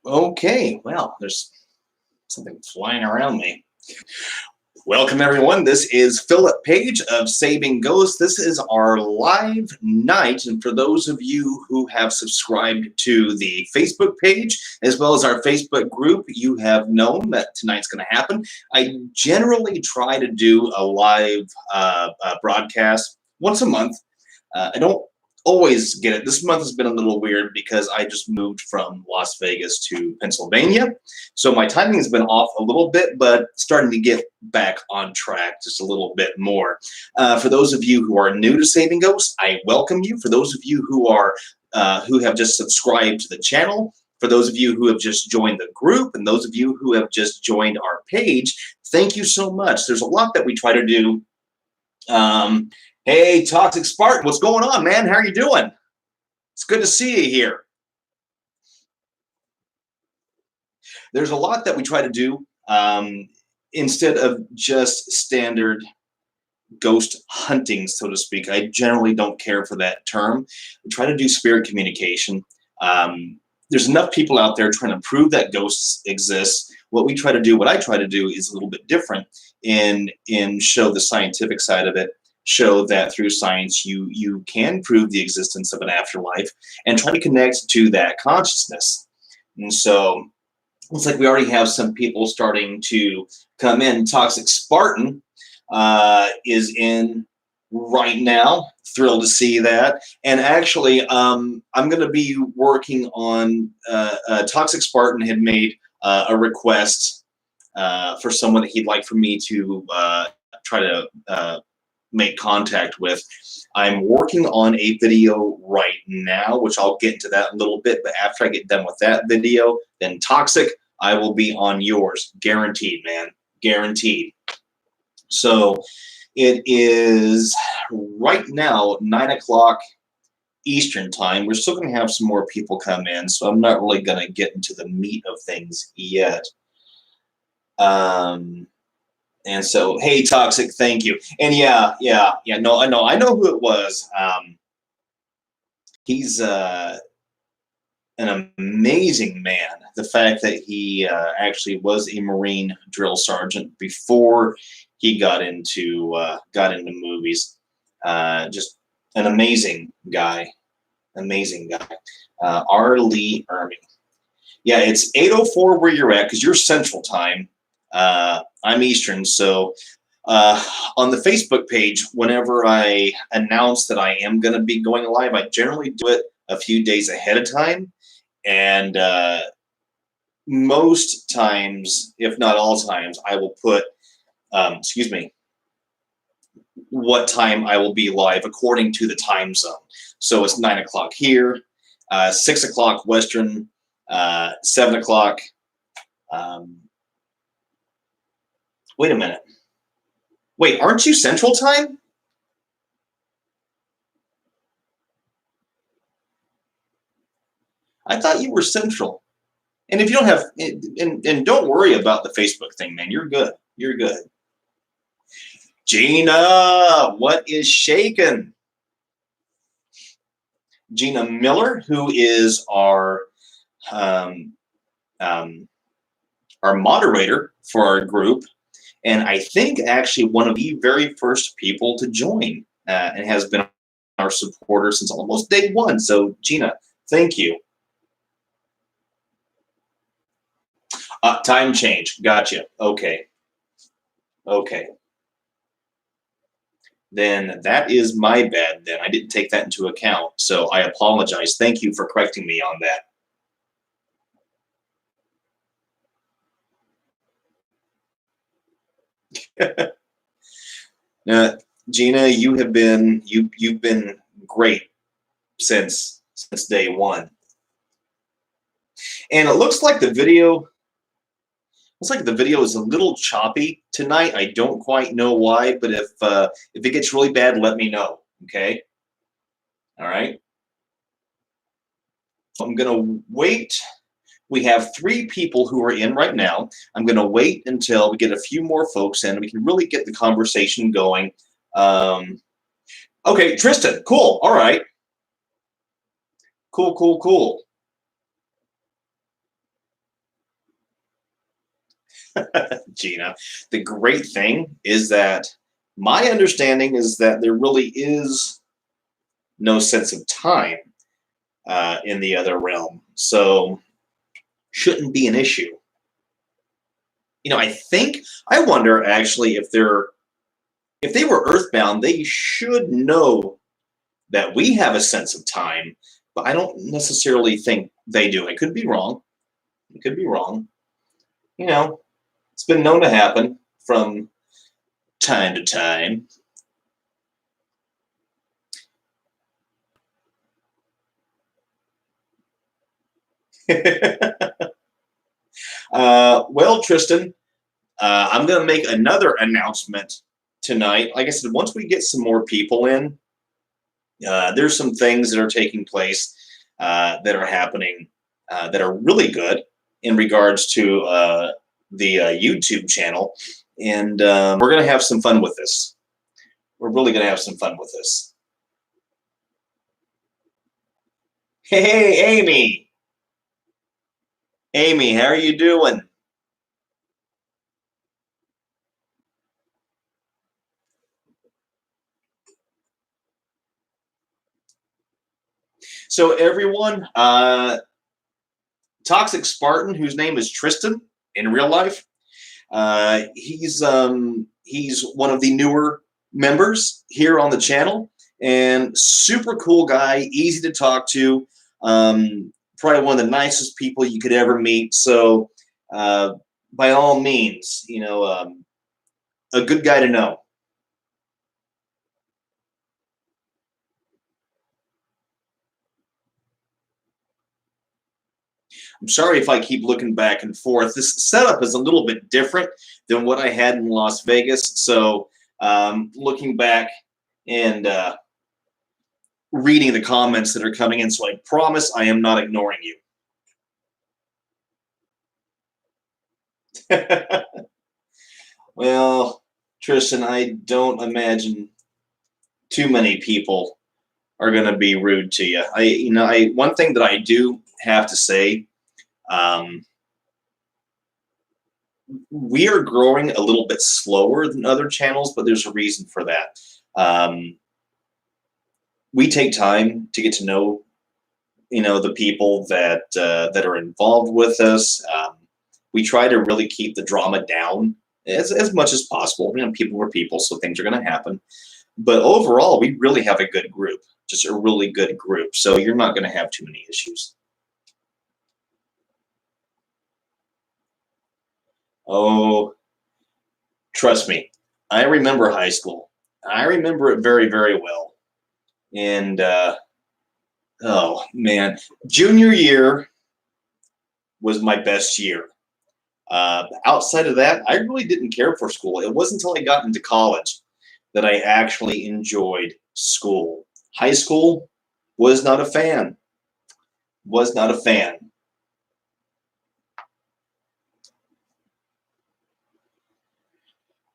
Okay, well, there's something flying around me. Welcome, everyone. This is Philip Page of Saving Ghosts. This is our live night. And for those of you who have subscribed to the Facebook page, as well as our Facebook group, you have known that tonight's going to happen. I generally try to do a live broadcast once a month. I don't always get it. This month has been a little weird because I just moved from Las Vegas to Pennsylvania. So my timing has been off a little bit, but starting to get back on track just a little bit more. For those of you who are new to Saving Ghosts, I welcome you. For those of you who have just subscribed to the channel, for those of you who have just joined the group, and those of you who have just joined our page, thank you so much. There's a lot that we try to do. Hey, Toxic Spartan, what's going on, man? How are you doing? It's good to see you here. There's a lot that we try to do instead of just standard ghost hunting, so to speak. I generally don't care for that term. We try to do spirit communication. There's enough people out there trying to prove that ghosts exist. What I try to do is a little bit different and show the scientific side of it. Show that through science you can prove the existence of an afterlife and try to connect to that consciousness. And so looks like we already have some people starting to come in. Toxic Spartan is in right now. Thrilled to see that. And actually, I'm going to be working on Toxic Spartan had made a request for someone that he'd like for me to try to make contact with. I'm working on a video right now, which I'll get into that in a little bit, but after I get done with that video, then Toxic, I will be on yours. Guaranteed, man. Guaranteed. So it is right now 9 o'clock Eastern time. We're still going to have some more people come in, so I'm not really going to get into the meat of things yet. And so, hey, Toxic, thank you. And no, I know who it was. He's an amazing man. The fact that he actually was a Marine drill sergeant before he got into movies. Just an amazing guy. Amazing guy. R. Lee Ermey. Yeah, it's 8:04 where you're at because you're Central Time. I'm Eastern, so on the Facebook page, whenever I announce that I am going to be going live, I generally do it a few days ahead of time, and most times, if not all times, I will put, what time I will be live according to the time zone. So it's 9 o'clock here, 6 o'clock Western, 7 o'clock. Wait a minute. Wait, aren't you Central Time? I thought you were Central. And if you don't have, and don't worry about the Facebook thing, man. You're good. You're good. Gina, what is shaking? Gina Miller, who is our moderator for our group. And I think actually one of the very first people to join and has been our supporter since almost day one. So Gina, thank you. Time change. Gotcha. Okay. Okay. Then that is my bad then. I didn't take that into account. So I apologize. Thank you for correcting me on that. Gina, you've been great since day one. And it looks like the video is a little choppy tonight. I don't quite know why, but if it gets really bad, let me know. Okay. All right. I'm gonna wait. We have 3 people who are in right now. I'm going to wait until we get a few more folks in. We can really get the conversation going. Okay, Tristan, cool. All right. Cool. Gina, the great thing is that my understanding is that there really is no sense of time in the other realm. So shouldn't be an issue. I wonder actually if they were earthbound, they should know that we have a sense of time, but I don't necessarily think they do. I could be wrong. It could be wrong. You know, it's been known to happen from time to time. Well, Tristan, I'm going to make another announcement tonight. Like I said, once we get some more people in, there's some things that are taking place that are happening that are really good in regards to the YouTube channel. And we're going to have some fun with this. We're really going to have some fun with this. Hey, Amy. Amy, how are you doing? So everyone, Toxic Spartan, whose name is Tristan in real life, he's one of the newer members here on the channel, and super cool guy, easy to talk to, probably one of the nicest people you could ever meet. So by all means, a good guy to know. I'm sorry if I keep looking back and forth. This setup is a little bit different than what I had in Las Vegas. So looking back and reading the comments that are coming in. So I promise I am not ignoring you. Well, Tristan, I don't imagine too many people are going to be rude to you. One thing that I do have to say, we are growing a little bit slower than other channels, but there's a reason for that. We take time to get to know, the people that are involved with us. We try to really keep the drama down as much as possible. People are people, so things are going to happen. But overall, we really have a good group, just a really good group. So you're not going to have too many issues. Oh, trust me, I remember high school. I remember it very, very well. And oh man, junior year was my best year. Outside of that, I really didn't care for school. It wasn't until I got into college that I actually enjoyed school. High school, was not a fan. Was not a fan.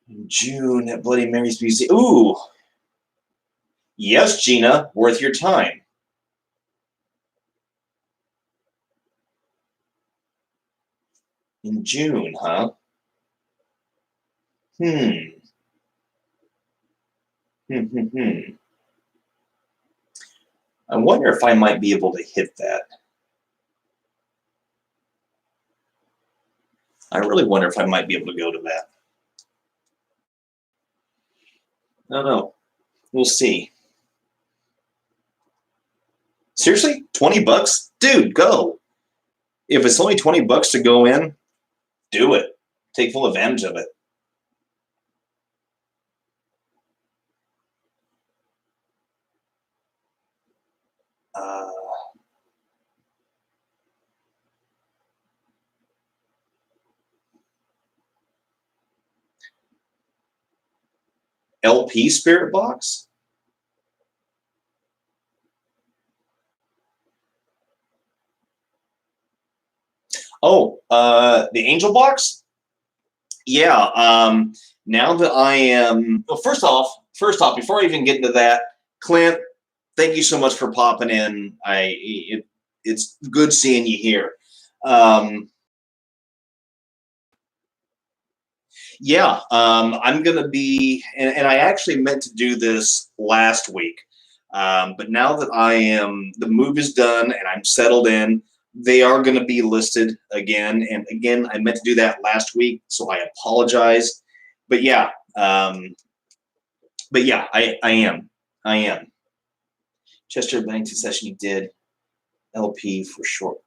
In June at Bloody Mary's Museum. Ooh, yes, Gina, worth your time. In June, huh? Hmm. I wonder if I might be able to hit that. I really wonder if I might be able to go to that. I don't know. We'll see. Seriously? 20 bucks? Dude, go. If it's only 20 bucks to go in, do it. Take full advantage of it. Uh, LP Spirit Box? Oh, the Angel Box? Yeah. Now that I am, well, first off, before I even get into that, Clint, thank you so much for popping in. It's good seeing you here. Um, Yeah, I'm gonna be, and I actually meant to do this last week, but now that the move is done and I'm settled in, they are gonna be listed again. And again, I meant to do that last week, so I apologize. But yeah, I am, I am. Chester Bennington session you did, LP for short.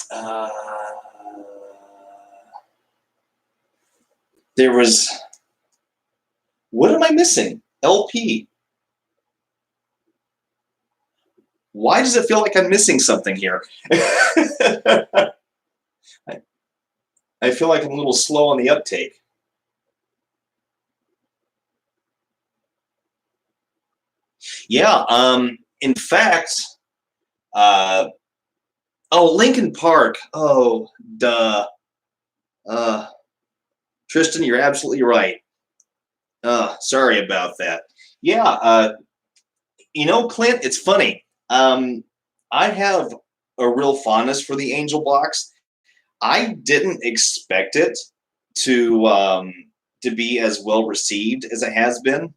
Uh, there was, what am I missing? LP. Why does it feel like I'm missing something here? I feel like I'm a little slow on the uptake. Yeah, in fact, uh, oh, Lincoln Park. Oh, duh. Uh, Tristan, you're absolutely right. Sorry about that. Yeah, Clint, it's funny. I have a real fondness for the Angel Box. I didn't expect it to be as well received as it has been.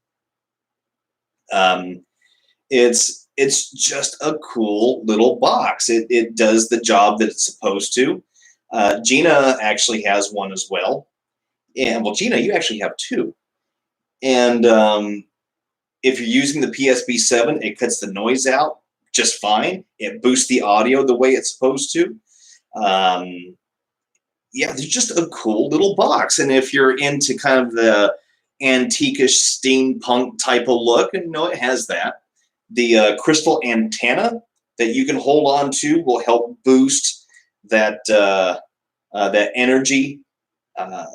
Um, it's just a cool little box. It does the job that it's supposed to. Gina actually has one as well, and well, Gina, you actually have two. And if you're using the PSB7, it cuts the noise out just fine. It boosts the audio the way it's supposed to. Um, yeah, they're just a cool little box. And if you're into kind of the antiquish steampunk type of look, and it has that. The crystal antenna that you can hold on to will help boost that energy to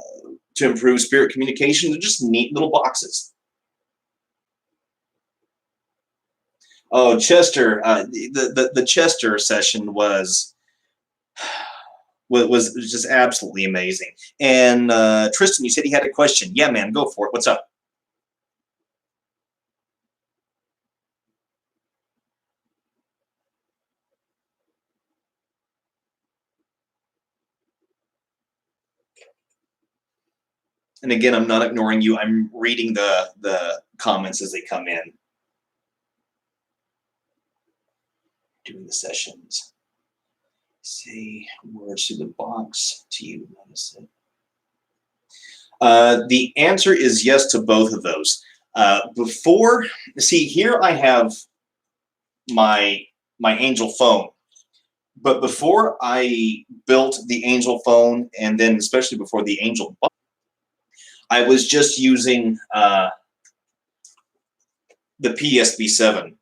improve spirit communication. They're just neat little boxes. Oh, Chester, the Chester session was just absolutely amazing. And Tristan, you said he had a question. Yeah, man, go for it. What's up? And again, I'm not ignoring you. I'm reading the comments as they come in. Doing the sessions. Say words to the box to you. Notice it. The answer is yes to both of those. See here, I have my Angel phone, but before I built the Angel phone, and then especially before the Angel box, I was just using the PSB7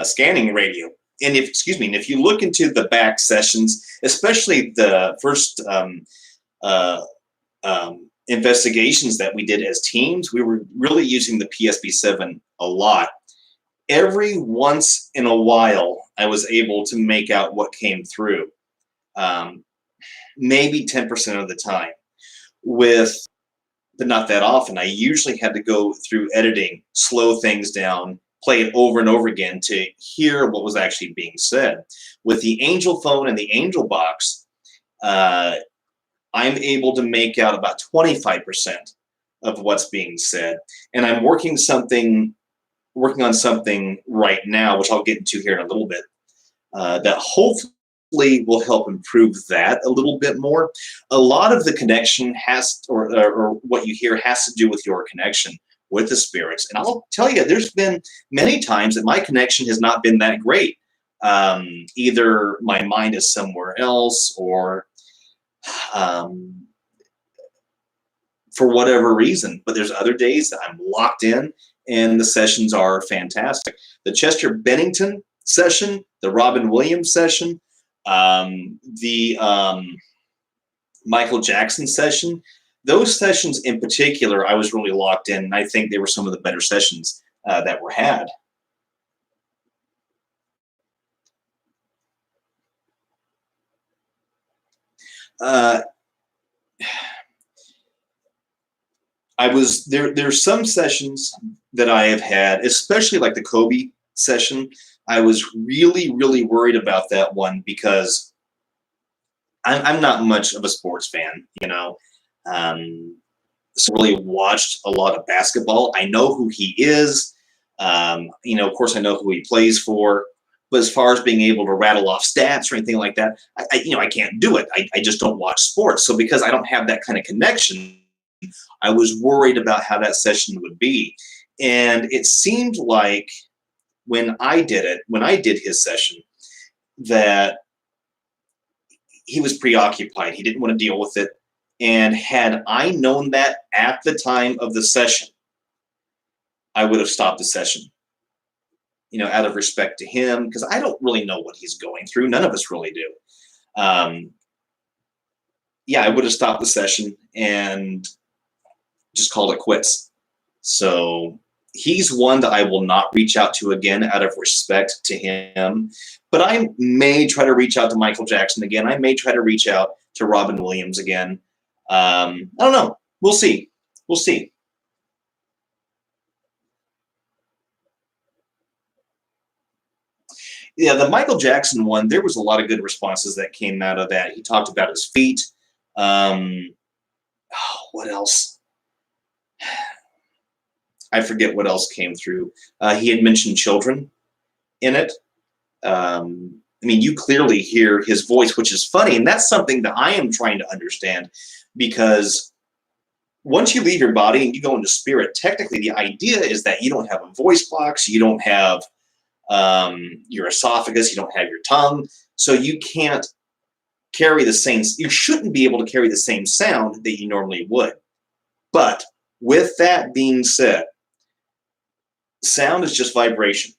scanning radio. And if you look into the back sessions, especially the first investigations that we did as teams, we were really using the PSB7 a lot. Every once in a while, I was able to make out what came through, maybe 10% of the time, but not that often. I usually had to go through editing, slow things down, play it over and over again to hear what was actually being said. With the Angel phone and the Angel box, I'm able to make out about 25% of what's being said. And I'm working on something right now, which I'll get into here in a little bit, that hopefully will help improve that a little bit more. A lot of the connection or what you hear has to do with your connection with the spirits. And I'll tell you, there's been many times that my connection has not been that great. Either my mind is somewhere else, or for whatever reason. But there's other days that I'm locked in and the sessions are fantastic. The Chester Bennington session, the Robin Williams session, the Michael Jackson session, those sessions in particular, I was really locked in, and I think they were some of the better sessions that were had. There's some sessions that I have had, especially like the Kobe session, I was really, really worried about that one because I'm not much of a sports fan, you know. Um, so really watched a lot of basketball. I know who he is. You know, of course, I know who he plays for. But as far as being able to rattle off stats or anything like that, you know, I can't do it. I just don't watch sports. So because I don't have that kind of connection, I was worried about how that session would be. And it seemed like when I did it, when I did his session, that he was preoccupied. He didn't want to deal with it. And had I known that at the time of the session, I would have stopped the session, you know, out of respect to him, because I don't really know what he's going through. None of us really do. Um, yeah, I would have stopped the session and just called it quits. So he's one that I will not reach out to again out of respect to him. But I may try to reach out to Michael Jackson again. I may try to reach out to Robin Williams again. I don't know. We'll see. We'll see. Yeah, the Michael Jackson one, there was a lot of good responses that came out of that. He talked about his feet. What else? I forget what else came through. He had mentioned children in it. I mean, you clearly hear his voice, which is funny. And that's something that I am trying to understand, because once you leave your body and you go into spirit, technically the idea is that you don't have a voice box, you don't have your esophagus, you don't have your tongue. So you can't carry the same, you shouldn't be able to carry the same sound that you normally would. But with that being said, sound is just vibration.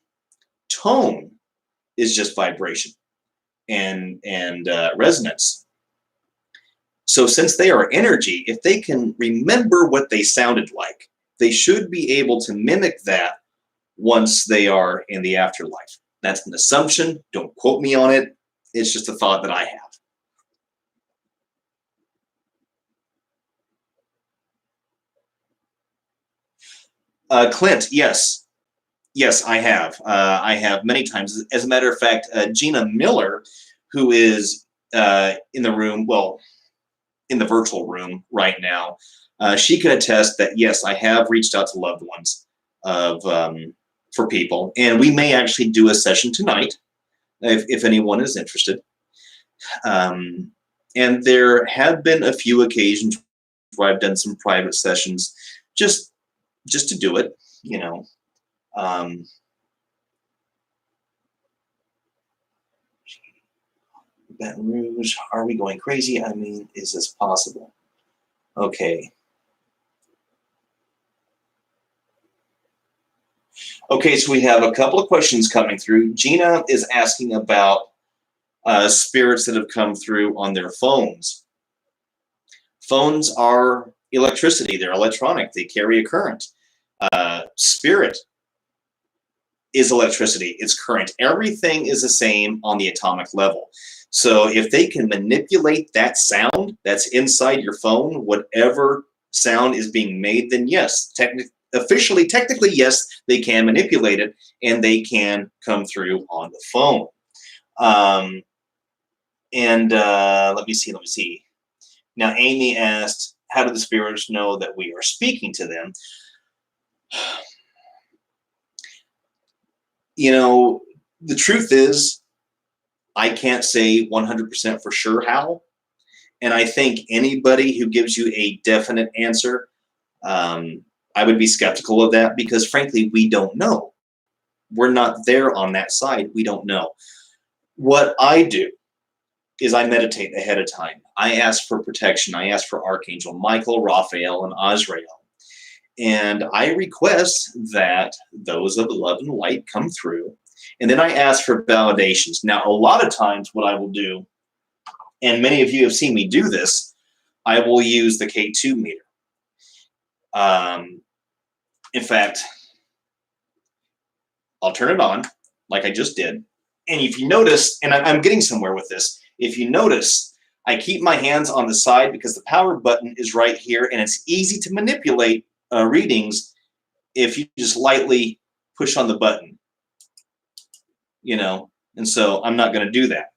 Tone is just vibration and resonance. So since they are energy, if they can remember what they sounded like, they should be able to mimic that once they are in the afterlife. That's an assumption. Don't quote me on it. It's just a thought that I have. Clint, yes. Yes, I have. I have many times. As a matter of fact, Gina Miller, who is in the room, well, in the virtual room right now, she could attest that, yes, I have reached out to loved ones of for people. And we may actually do a session tonight if anyone is interested. And there have been a few occasions where I've done some private sessions just to do it, you know. Baton Rouge, are we going crazy? I mean, is this possible? Okay. Okay, so we have a couple of questions coming through. Gina is asking about spirits that have come through on their phones. Phones are electricity. They're electronic. They carry a current. Spirit is electricity. It's current. Everything is the same on the atomic level. So if they can manipulate that sound that's inside your phone, whatever sound is being made, then yes, technically, yes, they can manipulate it and they can come through on the phone. Let me see. Now, Amy asked, how do the spirits know that we are speaking to them? You know, the truth is, I can't say 100% for sure how. And I think anybody who gives you a definite answer, I would be skeptical of that, because frankly, we don't know. We're not there on that side. We don't know. What I do is I meditate ahead of time. I ask for protection. I ask for Archangel Michael, Raphael, and Azrael. And I request that those of love and light come through. And then I ask for validations. Now, a lot of times what I will do, and many of you have seen me do this, I will use the K2 meter. In fact, I'll turn it on like I just did. And if you notice, and I'm getting somewhere with this, if you notice, I keep my hands on the side because the power button is right here, and it's easy to manipulate readings if you just lightly push on the button. and so I'm not going to do that.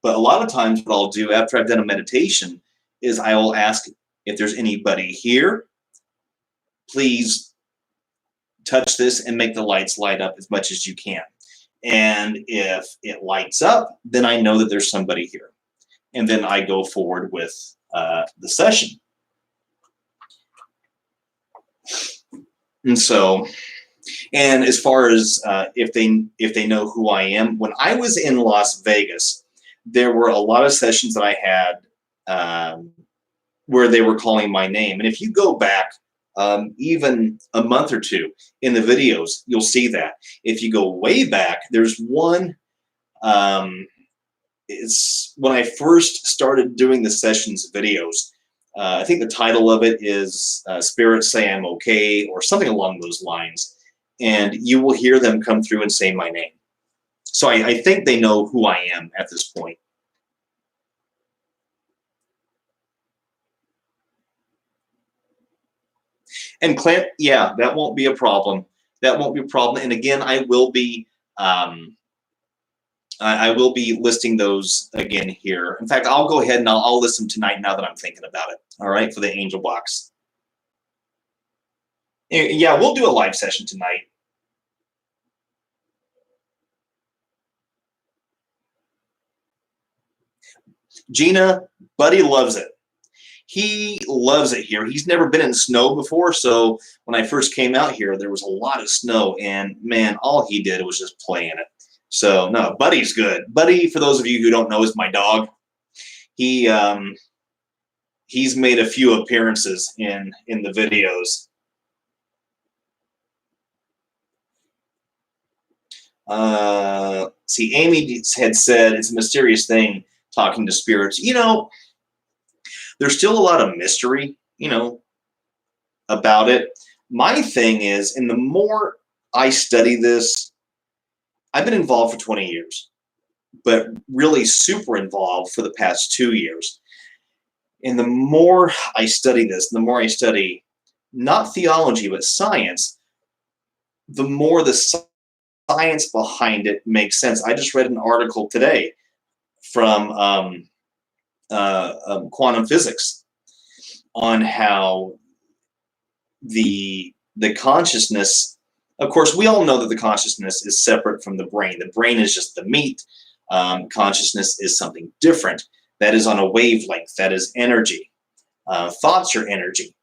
But a lot of times what I'll do after I've done a meditation is I will ask, if there's anybody here, please touch this and make the lights light up as much as you can. And if it lights up, then I know that there's somebody here. And then I go forward with the session. And so, and as far as if they know who I am, when I was in Las Vegas, there were a lot of sessions that I had where they were calling my name. And if you go back even a month or two in the videos, you'll see that. If you go way back, there's one, it's when I first started doing the sessions videos. I think the title of it is Spirits Say I'm Okay, or something along those lines. And you will hear them come through and say my name. So I think they know who I am at this point. And Clint, yeah, that won't be a problem. That won't be a problem. And again, I will be listing those again here. In fact, I'll go ahead and I'll list them tonight now that I'm thinking about it. All right, for the Angel Box. Yeah, we'll do a live session tonight. Gina, Buddy loves it. He loves it here. He's never been in snow before, so when I first came out here, there was a lot of snow, and man, all he did was just play in it. So no, Buddy's good. Buddy, for those of you who don't know, is my dog. He's made a few appearances in the videos. See, Amy had said it's a mysterious thing talking to spirits. There's still a lot of mystery, about it. My thing is, and the more I study this, I've been involved for 20 years, but really super involved for the past 2 years. And the more I study this, the more I study not theology, but science, the more the science behind it makes sense. I just read an article today from quantum physics on how the consciousness, of course, we all know that the consciousness is separate from the brain. The brain is just the meat. Consciousness is something different. That is on a wavelength. That is energy. Thoughts are energy.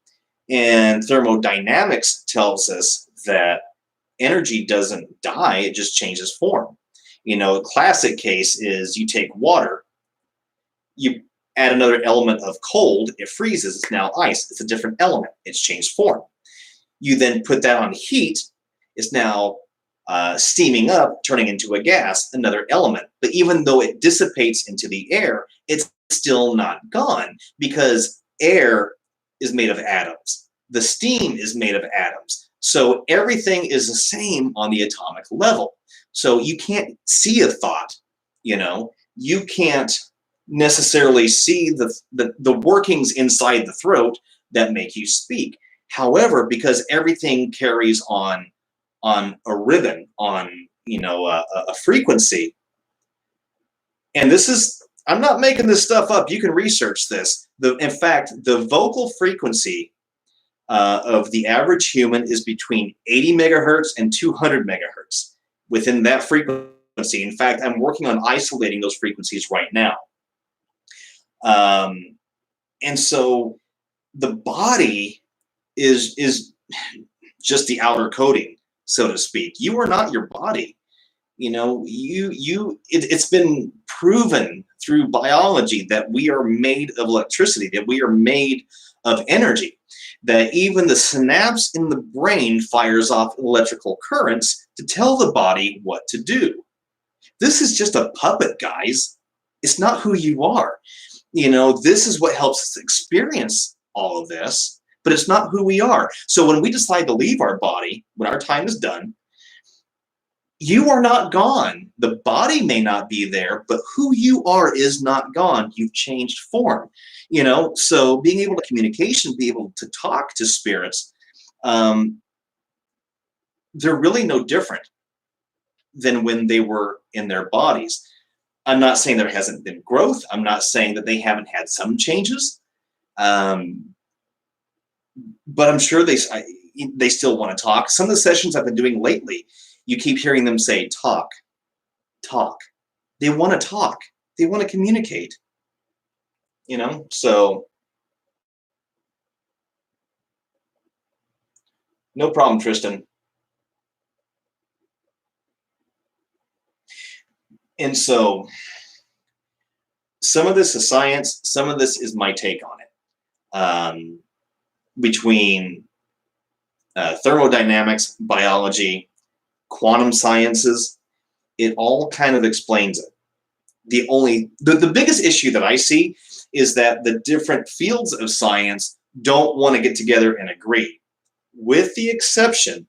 And thermodynamics tells us that energy doesn't die, it just changes form. A classic case is you take water, you add another element of cold, it freezes, it's now ice, it's a different element, it's changed form. You then put that on heat, it's now steaming up, turning into a gas, another element. But even though it dissipates into the air, it's still not gone, because air is made of atoms. The steam is made of atoms. So everything is the same on the atomic level. So you can't see a thought, you can't necessarily see the workings inside the throat that make you speak. However, because everything carries on a ribbon, on a frequency, and this is, I'm not making this stuff up, you can research this. In fact, the vocal frequency of the average human is between 80 megahertz and 200 megahertz. Within that frequency, in fact, I'm working on isolating those frequencies right now. And so the body is just the outer coating, so to speak. You are not your body. It's been proven through biology that we are made of electricity, that we are made of energy, that even the synapse in the brain fires off electrical currents to tell the body what to do. This is just a puppet, guys. It's not who you are. This is what helps us experience all of this, but it's not who we are. So when we decide to leave our body, when our time is done, you are not gone. The body may not be there, but who you are is not gone. You've changed form. So being able to communication, be able to talk to spirits, they're really no different. than when they were in their bodies. I'm not saying there hasn't been growth. I'm not saying that they haven't had some changes. Um, but I'm sure they still want to talk. Some of the sessions I've been doing lately, you keep hearing them say, talk, talk. They want to talk. They want to communicate, so no problem, Tristan. And so some of this is science, some of this is my take on it. Between thermodynamics, biology, quantum sciences, it all kind of explains it. The biggest issue that I see is that the different fields of science don't want to get together and agree, with the exception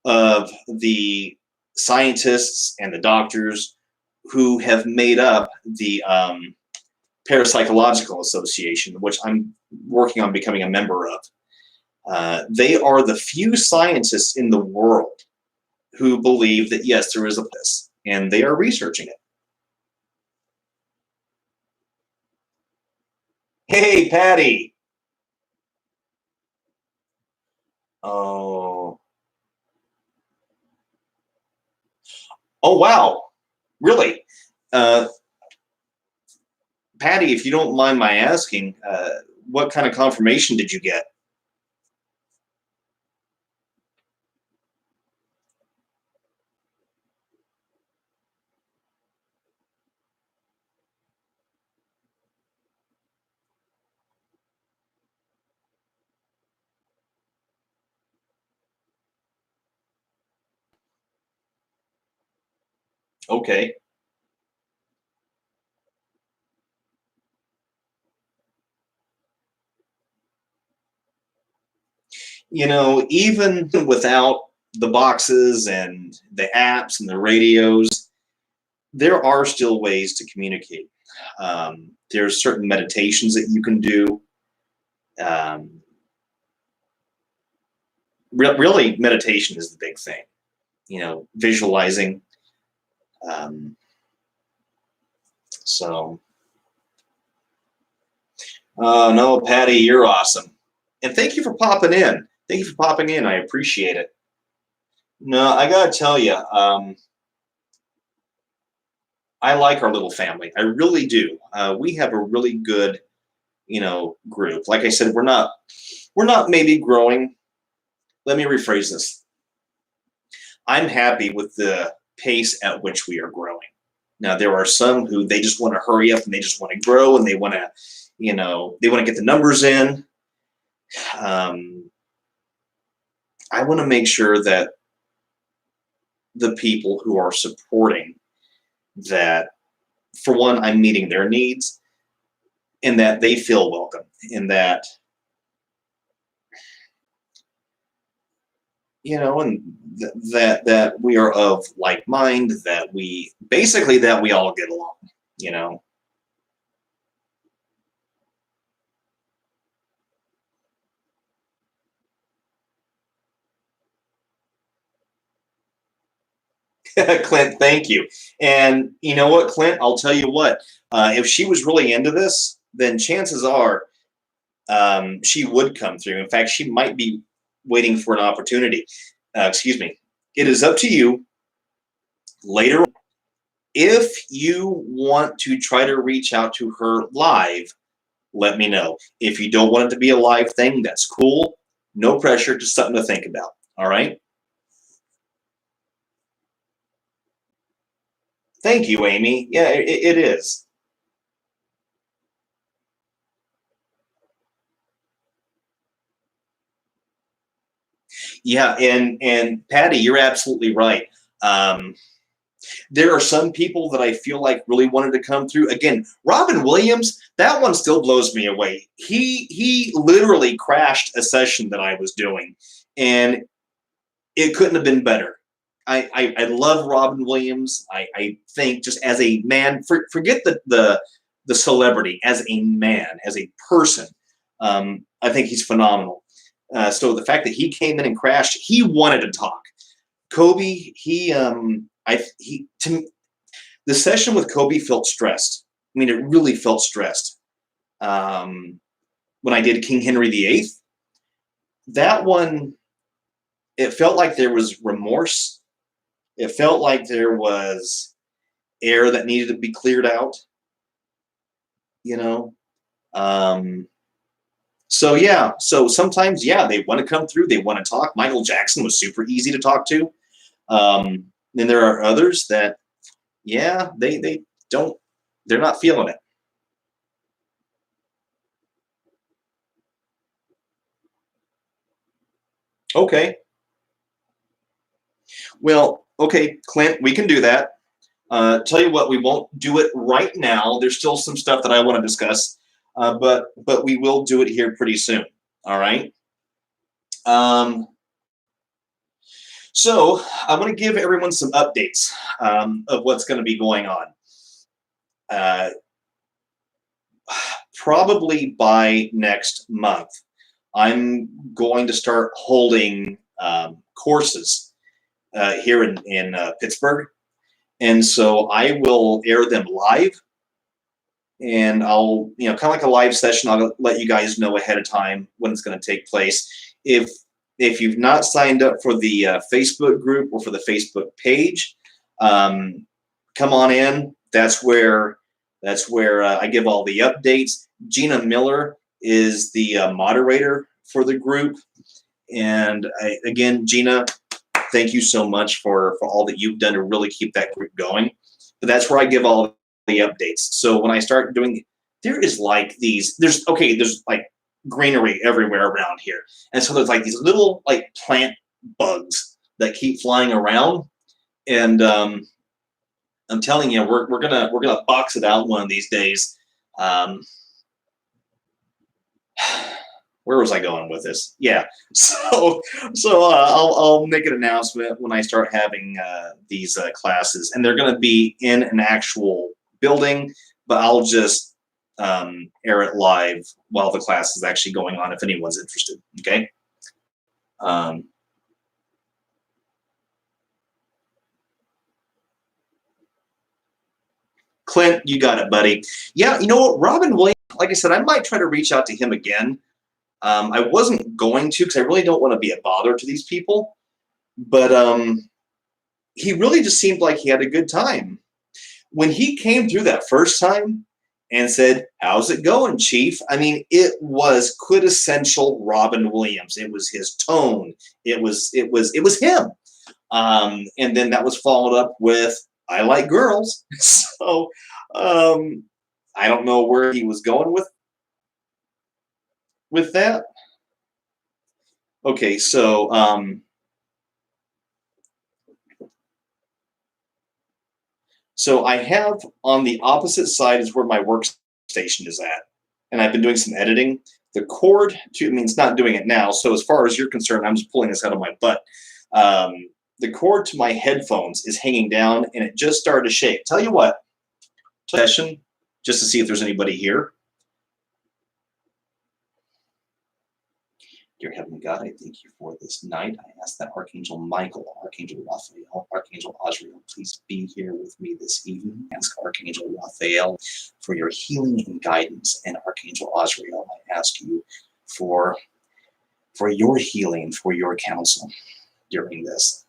of the scientists and the doctors who have made up the Parapsychological Association, which I'm working on becoming a member of. They are the few scientists in the world who believe that, yes, there is a place, and they are researching it. Hey, Patty. Oh. Oh, wow. Really? Uh, Patty, if you don't mind my asking, what kind of confirmation did you get? Okay. Even without the boxes and the apps and the radios, there are still ways to communicate. There's certain meditations that you can do. Um, really, meditation is the big thing. Visualizing. Um, so, no, Patty, you're awesome, and thank you for popping in. Thank you for popping in. I appreciate it. No, I gotta tell you, I like our little family. I really do. We have a really good, group. Like I said, we're not maybe growing. Let me rephrase this. I'm happy with the pace at which we are growing. Now, there are some who they just want to hurry up and they just want to grow and they want to, they want to get the numbers in. Um, I want to make sure that the people who are supporting that, for one, I'm meeting their needs and that they feel welcome and that, and that we are of like mind, that we all get along, you know. Clint, thank you. And you know what, Clint, I'll tell you what, if she was really into this, then chances are she would come through. In fact, she might be waiting for an opportunity. Excuse me. It is up to you later. If you want to try to reach out to her live, let me know. If you don't want it to be a live thing, that's cool. No pressure, just something to think about. All right. Thank you, Amy. Yeah, it is. Yeah, and Patty, you're absolutely right. Um, there are some people that I feel like really wanted to come through. Again, Robin Williams, that one still blows me away. He literally crashed a session that I was doing, and it couldn't have been better. I love Robin Williams. I think just as a man, forget the celebrity, as a man, as a person, I think he's phenomenal. So the fact that he came in and crashed, he wanted to talk. Kobe, he The session with Kobe felt stressed. I mean, it really felt stressed. When I did King Henry VIII, that one, it felt like there was remorse. It felt like there was air that needed to be cleared out, you know? Um, so yeah, so sometimes, yeah, they want to come through, they want to talk. Michael Jackson was super easy to talk to. Then there are others that, yeah, they don't, they're not feeling it. Okay. Well, okay, Clint, we can do that. Tell you what, we won't do it right now. There's still some stuff that I want to discuss, but we will do it here pretty soon. All right. Um, so I want to give everyone some updates of what's going to be going on. Uh, Probably by next month, I'm going to start holding courses here in Pittsburgh. And so I will air them live, and I'll, kind of like a live session. I'll let you guys know ahead of time when it's going to take place. If you've not signed up for the Facebook group or for the Facebook page, come on in. That's where I give all the updates. Gina Miller is the moderator for the group, and again, Gina, thank you so much for all that you've done to really keep that group going. But that's where I give all the updates. So when I start doing, there's like greenery everywhere around here, and so there's like these little like plant bugs that keep flying around, and I'm telling you, we're gonna box it out one of these days. Um, where was I going with this? Yeah, so I'll make an announcement when I start having these classes, and they're going to be in an actual building, but I'll just air it live while the class is actually going on if anyone's interested. Okay. Um, Clint, you got it, buddy. Yeah, you know what, Robin Williams. Like I said, I might try to reach out to him again. I wasn't going to because I really don't want to be a bother to these people, but he really just seemed like he had a good time. When he came through that first time and said, "How's it going, Chief?" I mean, it was quintessential Robin Williams. It was his tone. It was him. And then that was followed up with, "I like girls." So I don't know where he was going with that. Okay, so I have on the opposite side is where my workstation is at, and I've been doing some editing. The cord to, I mean, it's not doing it now. So as far as you're concerned, I'm just pulling this out of my butt. The cord to my headphones is hanging down, and it just started to shake. Tell you what, session just to see if there's anybody here. Dear Heavenly God, I thank you for this night. I ask that Archangel Michael, Archangel Raphael, Archangel Azrael, please be here with me this evening. I ask Archangel Raphael for your healing and guidance, and Archangel Azrael, I ask you for your healing, for your counsel during this.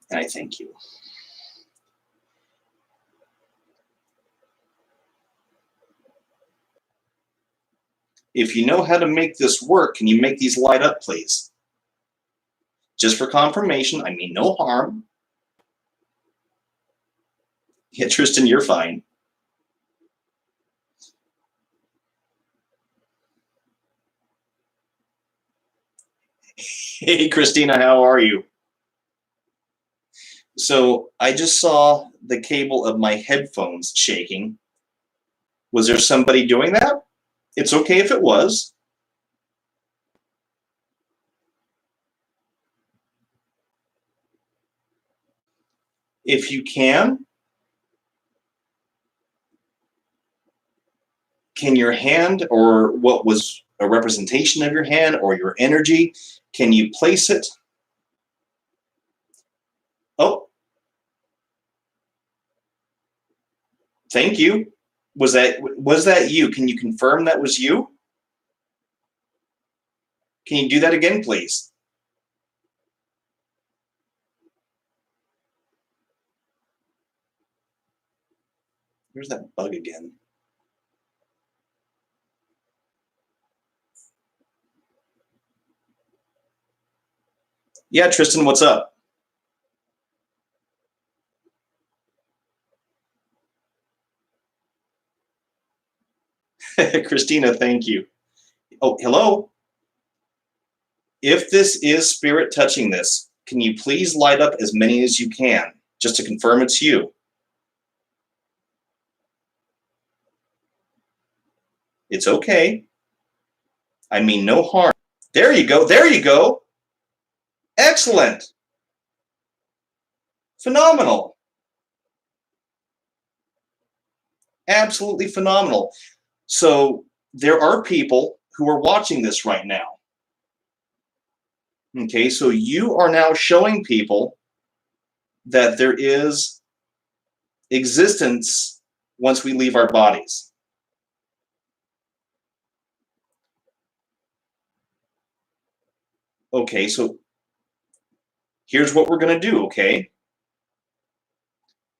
And I thank you. If you know how to make this work, can you make these light up, please? Just for confirmation, I mean no harm. Yeah, Tristan, you're fine. Hey, Christina, how are you? So I just saw the cable of my headphones shaking. Was there somebody doing that? It's okay if it was. If you can your hand, or what was a representation of your hand or your energy, can you place it? Oh, Thank you. Was that you? Can you confirm that was you? Can you do that again, please? Where's that bug again? Yeah, Tristan, what's up? Christina, thank you. Oh, hello. If this is spirit touching this, can you please light up as many as you can, just to confirm it's you? It's okay. I mean no harm. There you go. There you go. Excellent. Phenomenal. Absolutely phenomenal. So there are people who are watching this right now. Okay, so you are now showing people that there is existence once we leave our bodies. Okay, so here's what we're going to do, okay?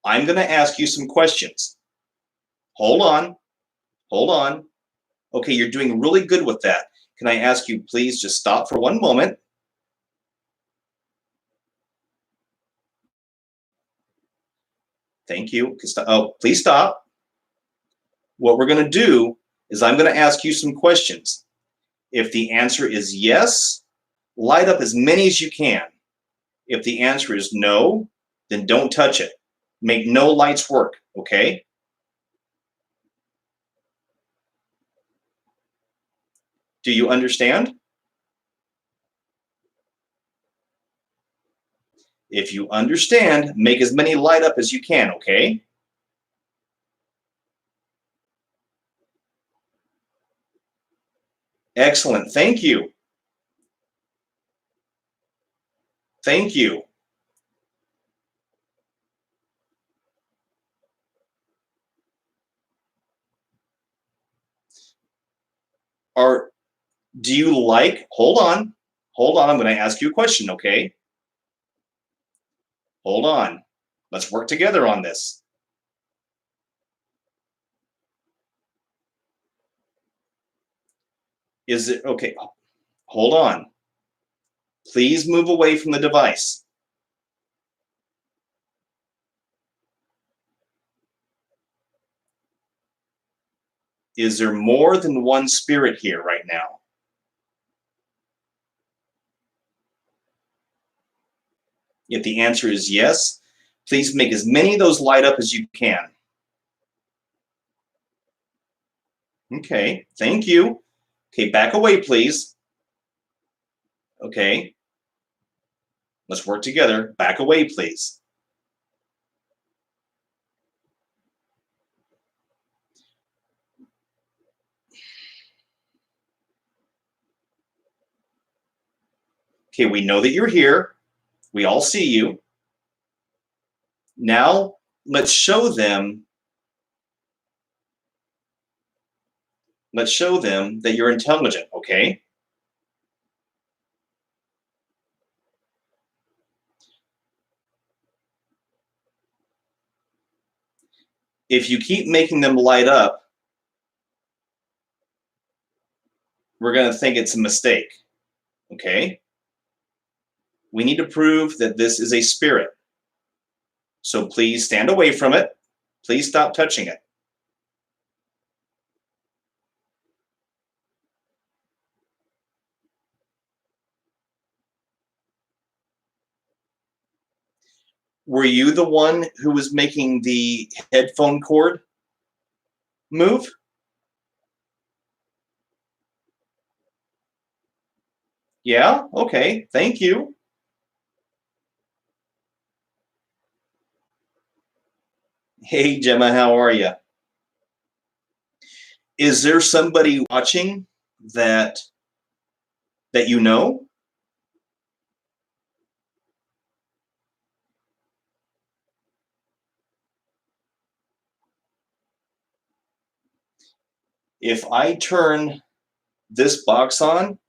I'm going to ask you some questions. Hold on. Hold on. Okay, you're doing really good with that. Can I ask you, please just stop for one moment? Thank you. Oh, please stop. What we're going to do is I'm going to ask you some questions. If the answer is yes, light up as many as you can. If the answer is no, then don't touch it. Make no lights work, okay? Do you understand? If you understand, make as many light up as you can, okay? Excellent. Thank you. Thank you. Are do you like, hold on. Hold on, I'm going to ask you a question, okay? Hold on. Let's work together on this. Is it okay? Hold on. Please move away from the device. Is there more than one spirit here right now? If the answer is yes, please make as many of those light up as you can. Okay, thank you. Okay, back away, please. Okay, let's work together. Back away, please. Okay, we know that you're here. We all see you. Now, let's show them that you're intelligent, okay? If you keep making them light up, we're going to think it's a mistake, okay? We need to prove that this is a spirit. So please stand away from it. Please stop touching it. Were you the one who was making the headphone cord move? Yeah? Okay. Thank you. Hey, Gemma, how are you? Is there somebody watching that you know? If I turn this box on,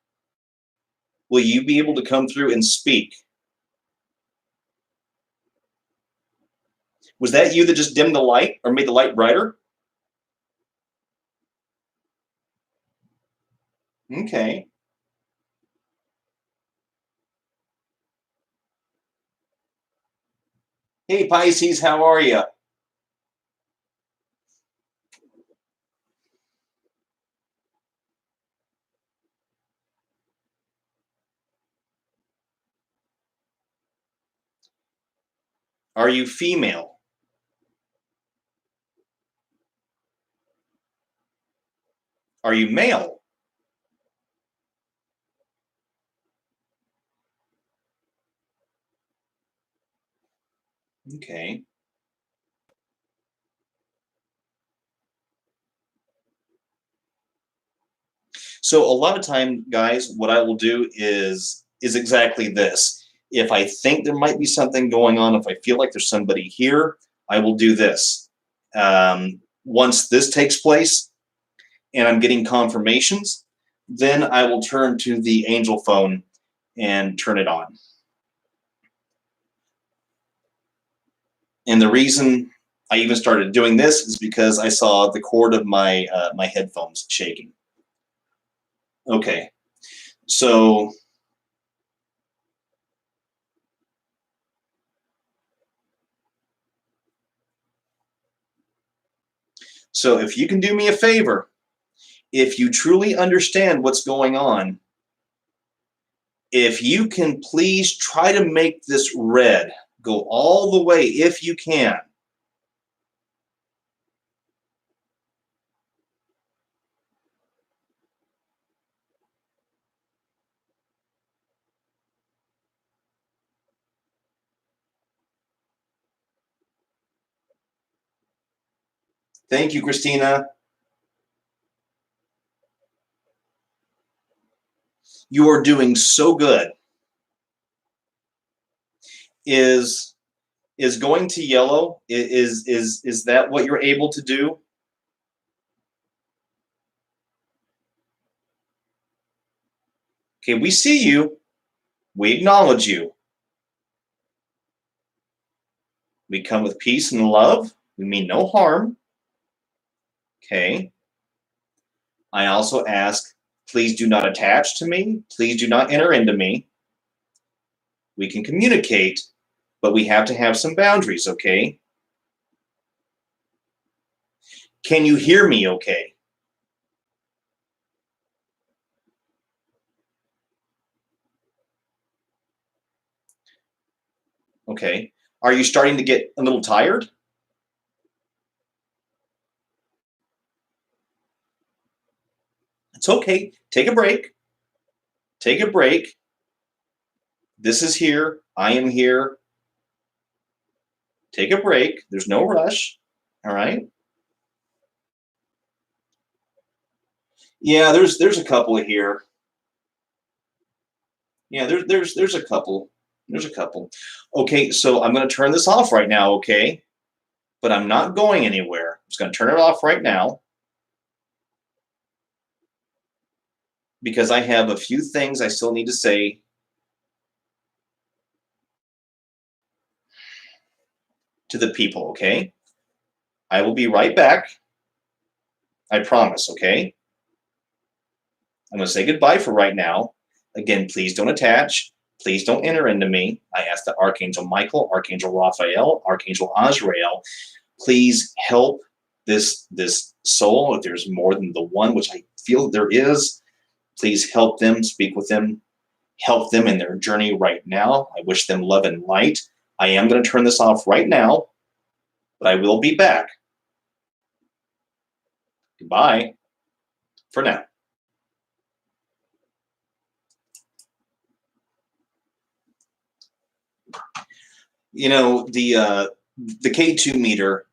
will you be able to come through and speak? Was that you that just dimmed the light or made the light brighter? Okay. Hey, Pisces, how are you? Are you female? Are you male? Okay. So a lot of time, guys, what I will do is exactly this. If I think there might be something going on, if I feel like there's somebody here, I will do this. Once this takes place and I'm getting confirmations, then I will turn to the angel phone and turn it on. And the reason I even started doing this is because I saw the cord of my my headphones shaking. Okay, so if you can do me a favor, if you truly understand what's going on, if you can please try to make this red, go all the way if you can. Thank you, Christina. You are doing so good. Is going to yellow, is that what you're able to do? Okay, we see you. We acknowledge you. We come with peace and love. We mean no harm. Okay. I also ask, please do not attach to me. Please do not enter into me. We can communicate, but we have to have some boundaries, okay? Can you hear me okay? Okay. Are you starting to get a little tired? It's okay. Take a break. Take a break. This is here. I am here. Take a break. There's no rush. All right. Yeah, there's a couple here. Yeah, there's a couple. There's a couple. Okay, so I'm going to turn this off right now, okay? But I'm not going anywhere. I'm just going to turn it off right now because I have a few things I still need to say to the people, okay? I will be right back. I promise, okay? I'm going to say goodbye for right now. Again, please don't attach. Please don't enter into me. I ask that Archangel Michael, Archangel Raphael, Archangel Azrael, please help this soul. If there's more than the one, which I feel there is, please help them, speak with them, help them in their journey right now. I wish them love and light. I am going to turn this off right now, but I will be back. Goodbye for now. You know, the K2 meter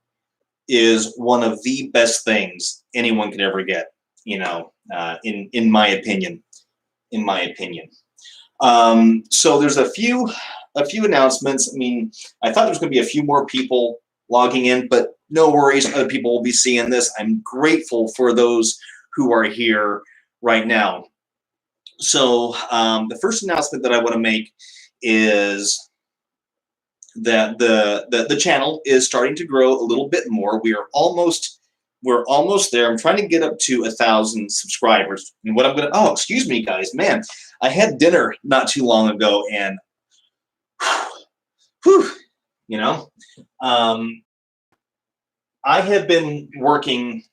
is one of the best things anyone could ever get, you know, in my opinion. In my opinion. So there's a few announcements. I mean, I thought there was going to be a few more people logging in, but no worries. Other people will be seeing this. I'm grateful for those who are here right now. So the first announcement that I want to make is that the channel is starting to grow a little bit more. We're almost there. I'm trying to get up to 1,000 subscribers. And what I'm gonna, oh, excuse me, guys, man, I had dinner not too long ago, and whew, you know, I have been working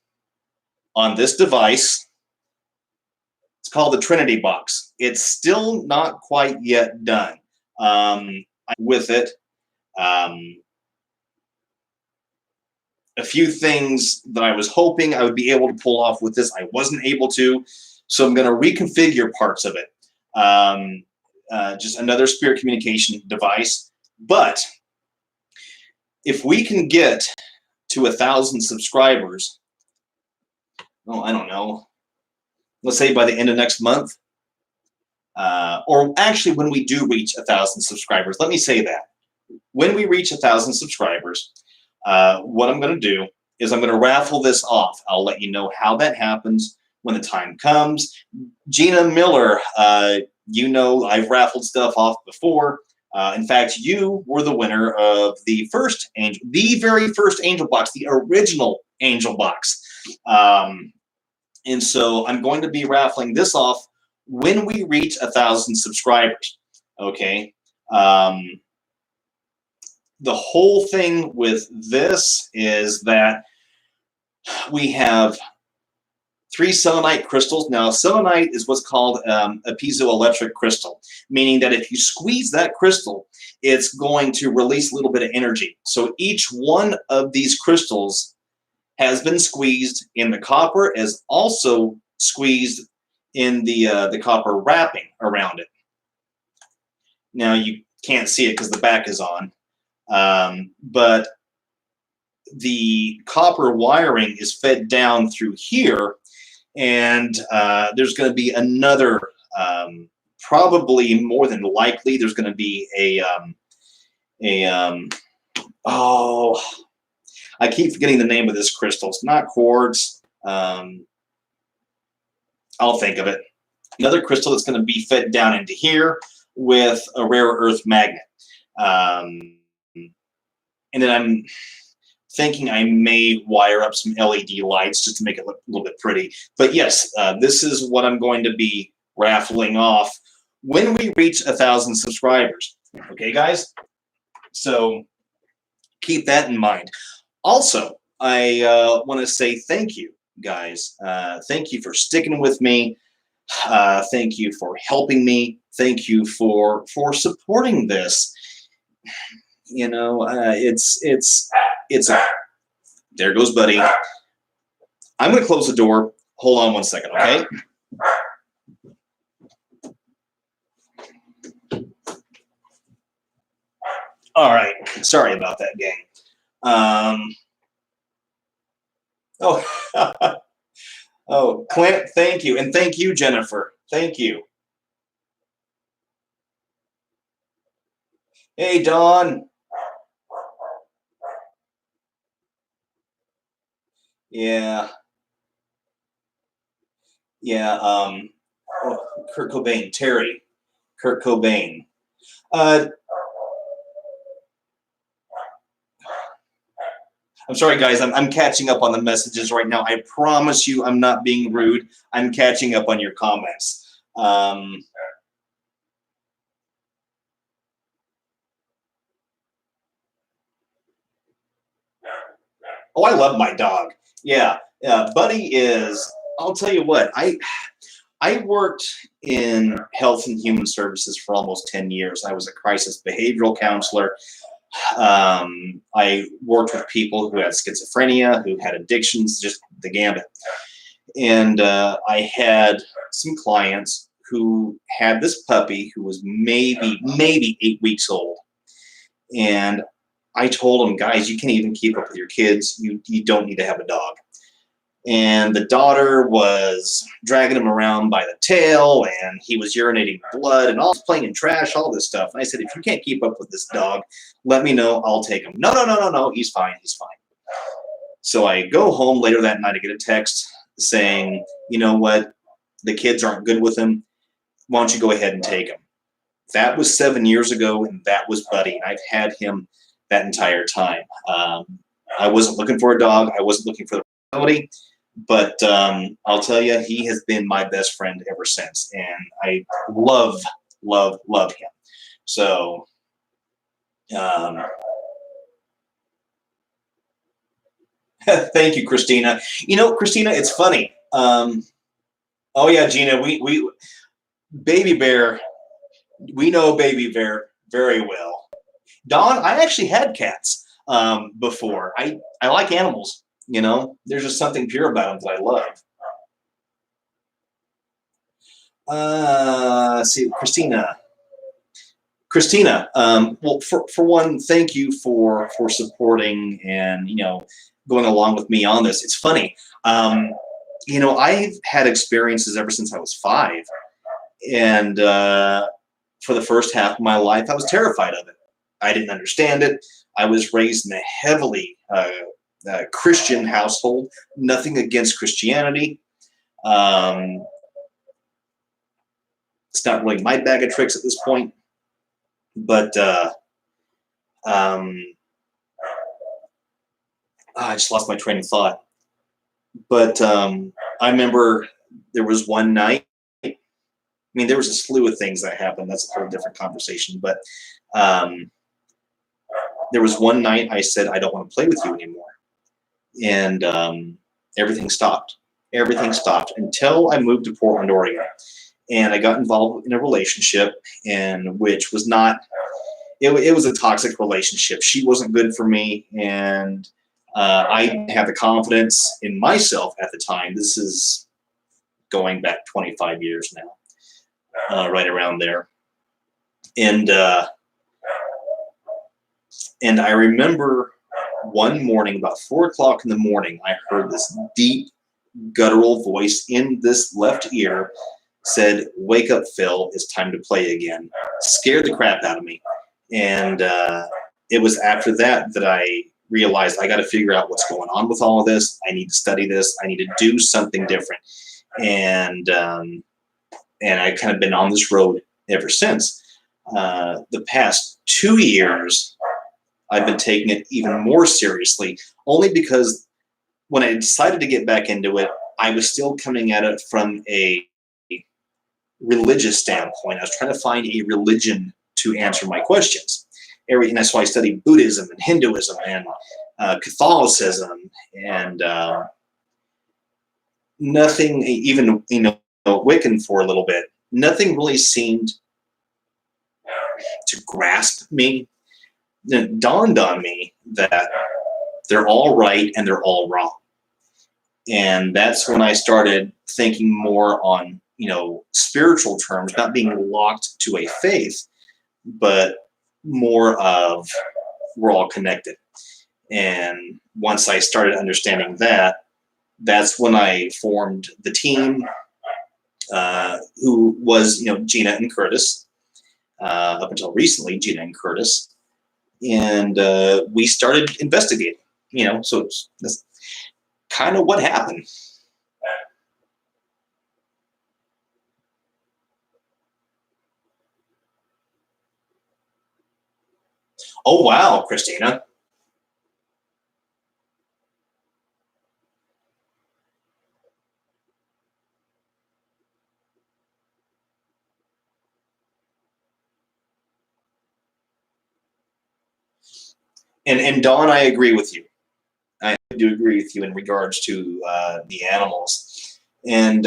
on this device. It's called the Trinity Box. It's still not quite yet done. I'm with it. A few things that I was hoping I would be able to pull off with this, I wasn't able to. So I'm going to reconfigure parts of it. Just another spirit communication device. But if we can get to 1,000 subscribers, oh, I don't know, let's say by the end of next month, or actually when we do reach 1,000 subscribers, let me say that. When we reach 1,000 subscribers, what I'm going to do is I'm going to raffle this off. I'll let you know how that happens when the time comes. Gina Miller, you know I've raffled stuff off before. In fact, you were the winner of the first angel, the very first angel box, the original angel box. And so I'm going to be raffling this off when we reach 1,000 subscribers. Okay. The whole thing with this is that we have 3 selenite crystals. Now, selenite is what's called a piezoelectric crystal, meaning that if you squeeze that crystal, it's going to release a little bit of energy. So each one of these crystals has been squeezed, and the copper is also squeezed in the copper wrapping around it. Now, you can't see it because the back is on. But the copper wiring is fed down through here, and there's going to be another, probably more than likely, there's going to be oh, I keep forgetting the name of this crystal. It's not quartz. I'll think of it. Another crystal that's going to be fed down into here with a rare earth magnet. And then I'm thinking I may wire up some LED lights just to make it look a little bit pretty. But yes, this is what I'm going to be raffling off when we reach 1,000 subscribers. Okay, guys? So keep that in mind. Also, I want to say thank you, guys. Thank you for sticking with me. Thank you for helping me. Thank you for supporting this. You know, it's there goes Buddy. I'm going to close the door. Hold on one second, okay? All right. Sorry about that, gang. Oh, oh, Clint, thank you. And thank you, Jennifer. Thank you. Hey, Dawn. Yeah. Yeah. Oh, Kurt Cobain. Terry. Kurt Cobain. I'm sorry, guys. I'm catching up on the messages right now. I promise you I'm not being rude. I'm catching up on your comments. Oh, I love my dog. Yeah. Buddy is, I'll tell you what, I worked in health and human services for almost 10 years. I was a crisis behavioral counselor. I worked with people who had schizophrenia, who had addictions, just the gambit. And I had some clients who had this puppy who was maybe 8 weeks old. And I told them, guys, you can't even keep up with your kids. You don't need to have a dog. And the daughter was dragging him around by the tail, and he was urinating blood, and all playing in trash, all this stuff. And I said, if you can't keep up with this dog, let me know. I'll take him. No. He's fine. He's fine. So I go home later that night. I get a text saying, you know what, the kids aren't good with him. Why don't you go ahead and take him? That was 7 years ago, and that was Buddy. And I've had him that entire time. I wasn't looking for a dog. I wasn't looking for the reality, but I'll tell you, he has been my best friend ever since, and I love, love, love him. So, um, thank you, Christina. You know, Christina, it's funny. Oh yeah, Gina, we Baby Bear, we know Baby Bear very well. Dawn, I actually had cats before. I like animals. You know, there's just something pure about them that I love. See, Christina. Well, for one, thank you for supporting and going along with me on this. It's funny. I've had experiences ever since I was 5, and for the first half of my life, I was terrified of it. I didn't understand it. I was raised in a heavily Christian household. Nothing against Christianity. It's not really my bag of tricks at this point, but I just lost my train of thought. But I remember there was one night. I mean, there was a slew of things that happened. That's a whole different conversation. But there was one night I said, I don't want to play with you anymore. And everything stopped. Everything stopped until I moved to Portland, Oregon. And I got involved in a relationship, and which was not, it was a toxic relationship. She wasn't good for me, and I didn't have the confidence in myself at the time. This is going back 25 years now, right around there. And I remember one morning, about 4 o'clock in the morning, I heard this deep, guttural voice in this left ear said, "Wake up, Phil, it's time to play again." Scared the crap out of me. And it was after that that I realized I got to figure out what's going on with all of this. I need to study this. I need to do something different. And I kind of been on this road ever since. The past 2 years, I've been taking it even more seriously, only because when I decided to get back into it, I was still coming at it from a religious standpoint. I was trying to find a religion to answer my questions. And that's why I studied Buddhism and Hinduism and Catholicism and nothing, even Wiccan for a little bit. Nothing really seemed to grasp me. It dawned on me that they're all right and they're all wrong. And that's when I started thinking more on, spiritual terms, not being locked to a faith, but more of we're all connected. And once I started understanding that, that's when I formed the team, who was, Gina and Curtis, up until recently, Gina and Curtis. And we started investigating, so that's kind of what happened. Oh, wow, Christina. And Dawn, I agree with you. I do agree with you in regards to the animals. And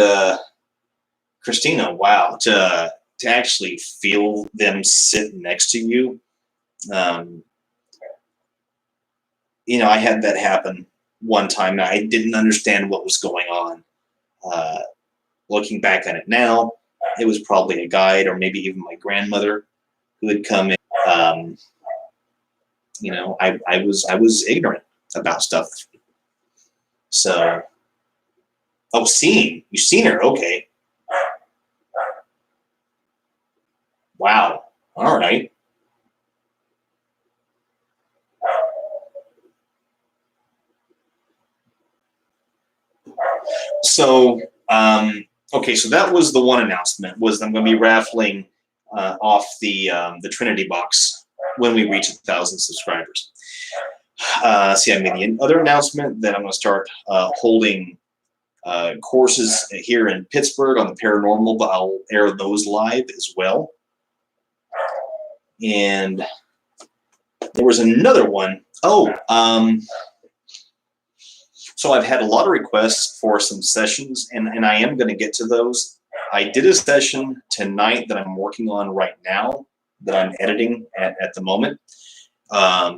Christina, wow, to actually feel them sit next to you. I had that happen one time. And I didn't understand what was going on. Looking back on it now, it was probably a guide or maybe even my grandmother who had come in. I was ignorant about stuff. So, you've seen her, okay. Wow. All right. So, okay, so that was the one announcement, was I'm going to be raffling off the Trinity box when we reach 1,000 subscribers. See, I made the other announcement that I'm going to start holding courses here in Pittsburgh on the paranormal, but I'll air those live as well. And there was another one. Oh, so I've had a lot of requests for some sessions, and I am going to get to those. I did a session tonight that I'm working on right now, that I'm editing at the moment. I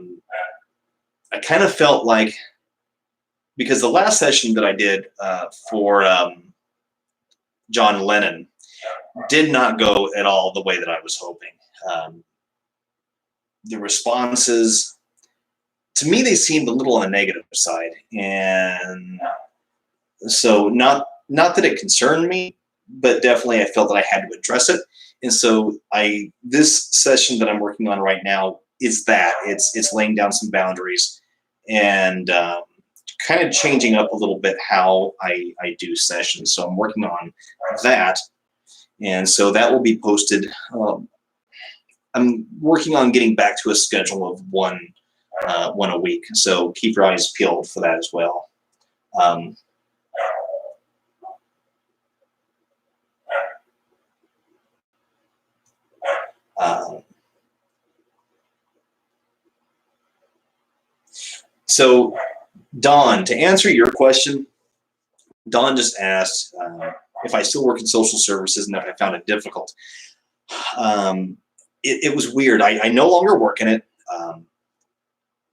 kind of felt like, because the last session that I did for John Lennon did not go at all the way that I was hoping. The responses, to me, they seemed a little on the negative side, and so not that it concerned me, but definitely I felt that I had to address it. And so this session that I'm working on right now is that it's laying down some boundaries and kind of changing up a little bit how I do sessions. So I'm working on that, and so that will be posted. I'm working on getting back to a schedule of one a week, so keep your eyes peeled for that as well. So, Don, to answer your question, Don just asked if I still work in social services and if I found it difficult. It was weird. I no longer work in it.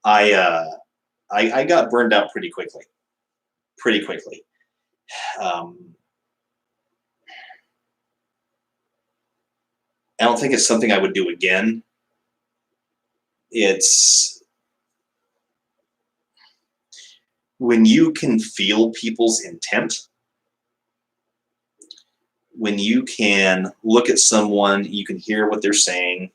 I got burned out pretty quickly. I don't think it's something I would do again. It's when you can feel people's intent, when you can look at someone, you can hear what they're saying,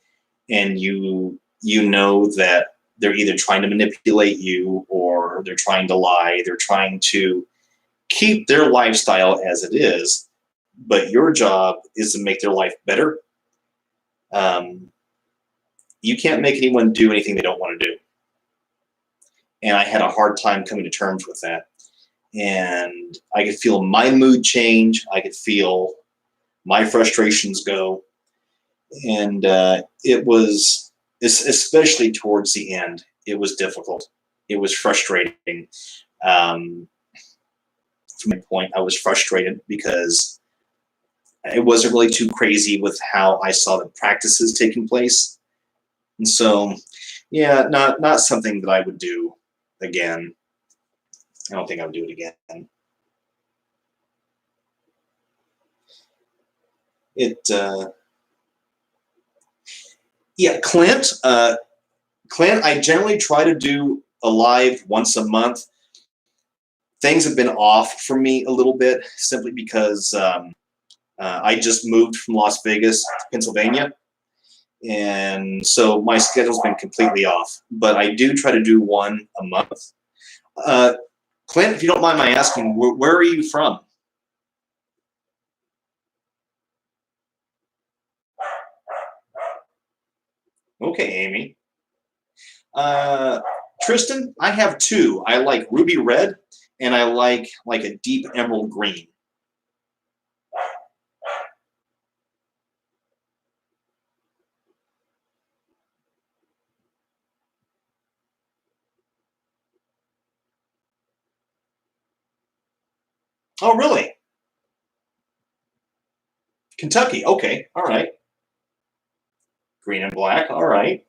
and you know that they're either trying to manipulate you or they're trying to lie. They're trying to keep their lifestyle as it is, but your job is to make their life better. You can't make anyone do anything they don't want to do. And I had a hard time coming to terms with that. And I could feel my mood change. I could feel my frustrations go. And it was, especially towards the end, it was difficult. It was frustrating. From my point, I was frustrated because it wasn't really too crazy with how I saw the practices taking place. And so, yeah, not something that I would do again. I don't think I would do it again. Yeah, Clint, I generally try to do a live once a month. Things have been off for me a little bit simply because I just moved from Las Vegas to Pennsylvania. And so my schedule's been completely off, but I do try to do one a month. Clint, if you don't mind my asking, where are you from? Okay, Amy. Tristan, I have two. I like ruby red, and I like a deep emerald green. Oh, really? Kentucky. Okay. All right. Green and black. All right.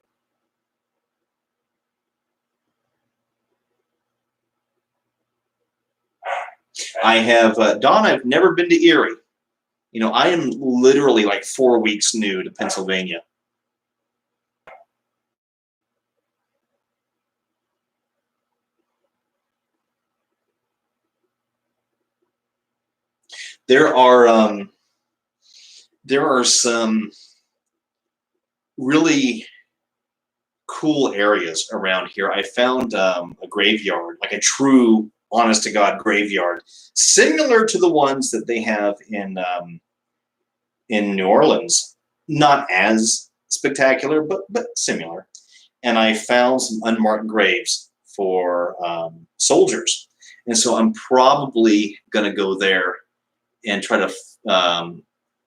I have, Don, I've never been to Erie. You know, I am literally like 4 weeks new to Pennsylvania. There are some really cool areas around here. I found a graveyard, like a true honest to God graveyard, similar to the ones that they have in New Orleans. Not as spectacular, but similar. And I found some unmarked graves for soldiers, and so I'm probably going to go there and try to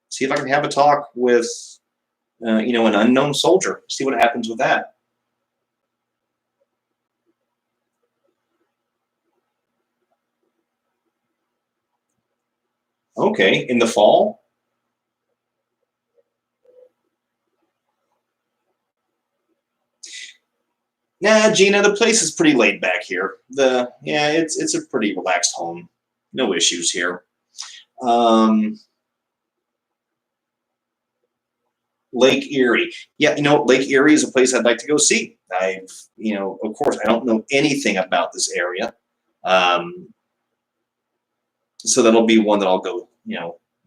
see if I can have a talk with an unknown soldier. See what happens with that. Okay, in the fall. Nah, Gina, the place is pretty laid back here. It's a pretty relaxed home. No issues here. Um, Lake Erie. Yeah, Lake Erie is a place I'd like to go see. Of course, I don't know anything about this area. Um, so that'll be one that I'll go,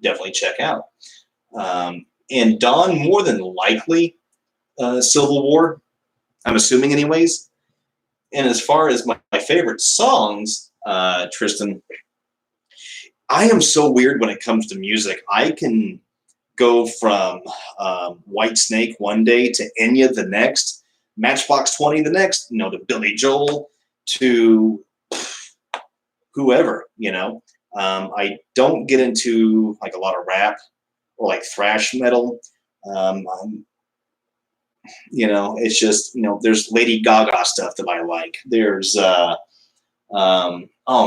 definitely check out. And Don, more than likely, Civil War, I'm assuming anyways. And as far as my favorite songs, Tristan, I am so weird when it comes to music. I can go from White Snake one day to Enya the next, Matchbox 20 the next, to Billy Joel, to whoever. I don't get into like a lot of rap or like thrash metal. It's just, there's Lady Gaga stuff that I like. There's, oh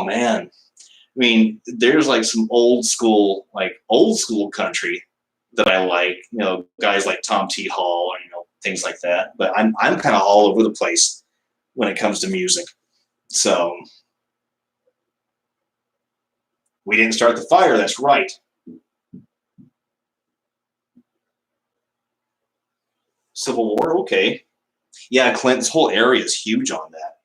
man, I mean, there's like some old school country that I like, guys like Tom T. Hall, or, things like that. But I'm kind of all over the place when it comes to music. So we didn't start the fire. That's right. Civil War. Okay. Yeah, Clint, this whole area is huge on that.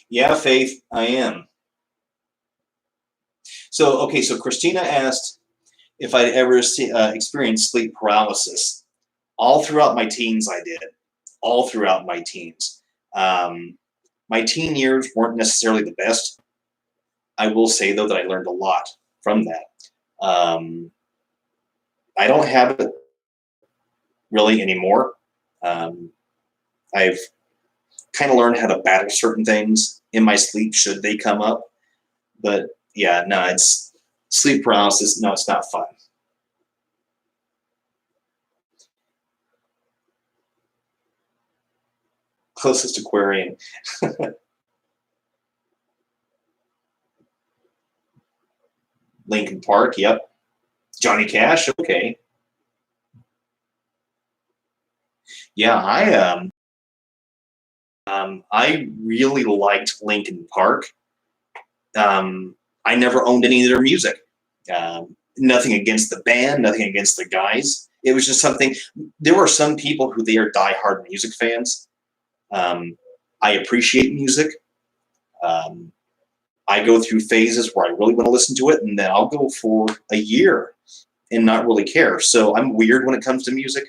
Yeah, Faith, I am. So Christina asked if I'd ever experienced sleep paralysis. All throughout my teens, I did. All throughout my teens. My teen years weren't necessarily the best. I will say, though, that I learned a lot from that. I don't have it really anymore. I've kind of learned how to battle certain things in my sleep should they come up. But yeah, no, it's sleep paralysis. No, it's not fun. Closest aquarium. Lincoln Park. Yep. Johnny Cash. Okay. Yeah, I really liked Lincoln Park. I never owned any of their music. Nothing against the band, nothing against the guys. It was just something. There were some people who they are diehard music fans. I appreciate music. Um, I go through phases where I really want to listen to it, and then I'll go for a year and not really care. So I'm weird when it comes to music.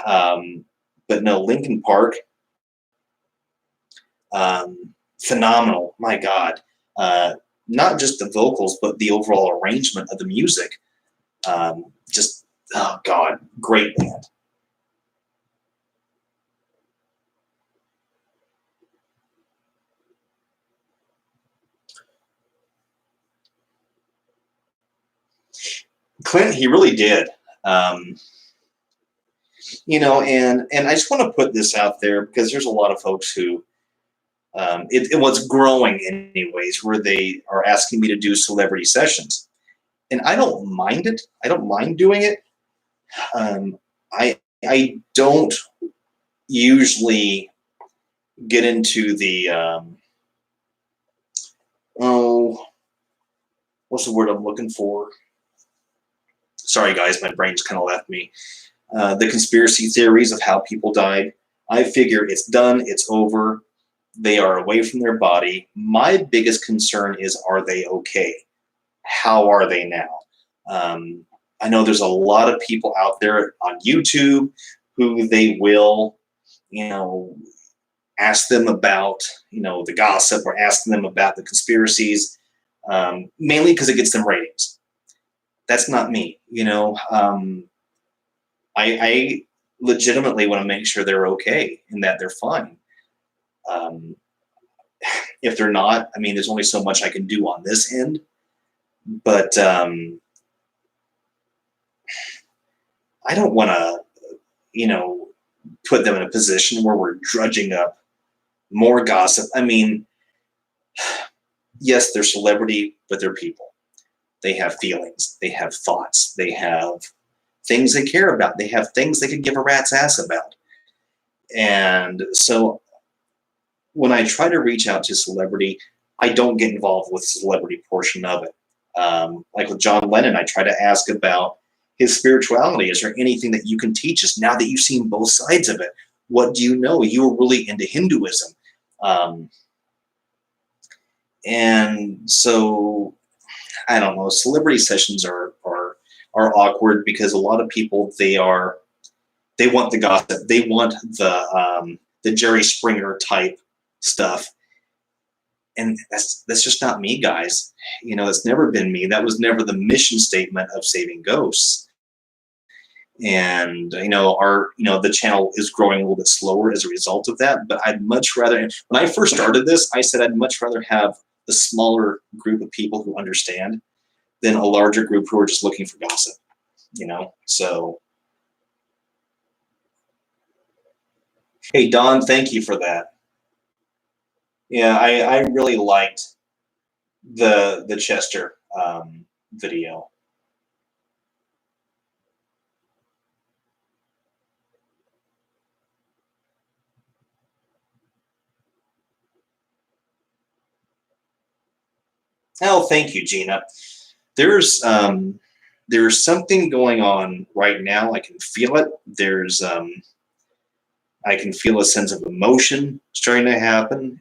Um, but no, Lincoln Park, phenomenal. My God. Not just the vocals, but the overall arrangement of the music. Just, oh God, great band. Clint, he really did. Um, and I just want to put this out there because there's a lot of folks who it was growing anyways, where they are asking me to do celebrity sessions, and I don't mind it. I don't mind doing it. Um, I don't usually get into the oh, what's the word I'm looking for? Sorry, guys, my brain's kind of left me. The conspiracy theories of how people died. I figure it's done. It's over. They are away from their body. My biggest concern is, are they okay? How are they now? I know there's a lot of people out there on YouTube who they will, ask them about, the gossip, or ask them about the conspiracies, mainly because it gets them ratings. That's not me. I legitimately want to make sure they're okay and that they're fine. If they're not, there's only so much I can do on this end. But I don't want to, put them in a position where we're drudging up more gossip. Yes, they're celebrity, but they're people. They have feelings. They have thoughts. They have things they care about. They have things they could give a rat's ass about. And so when I try to reach out to celebrity, I don't get involved with the celebrity portion of it. Like with John Lennon, I try to ask about his spirituality. Is there anything that you can teach us now that you've seen both sides of it? What do you know? You were really into Hinduism. And so, I don't know, celebrity sessions are awkward because a lot of people, they want the gossip. They want the Jerry Springer type stuff. And that's just not me, guys. That's never been me. That was never the mission statement of Saving Ghosts. And the channel is growing a little bit slower as a result of that. But I'd much rather, when I first started this, I said I'd much rather have a smaller group of people who understand than a larger group who are just looking for gossip. So hey, Don, thank you for that. Yeah, I really liked the Chester video. Oh, thank you, Gina. There's something going on right now. I can feel it. I can feel a sense of emotion starting to happen.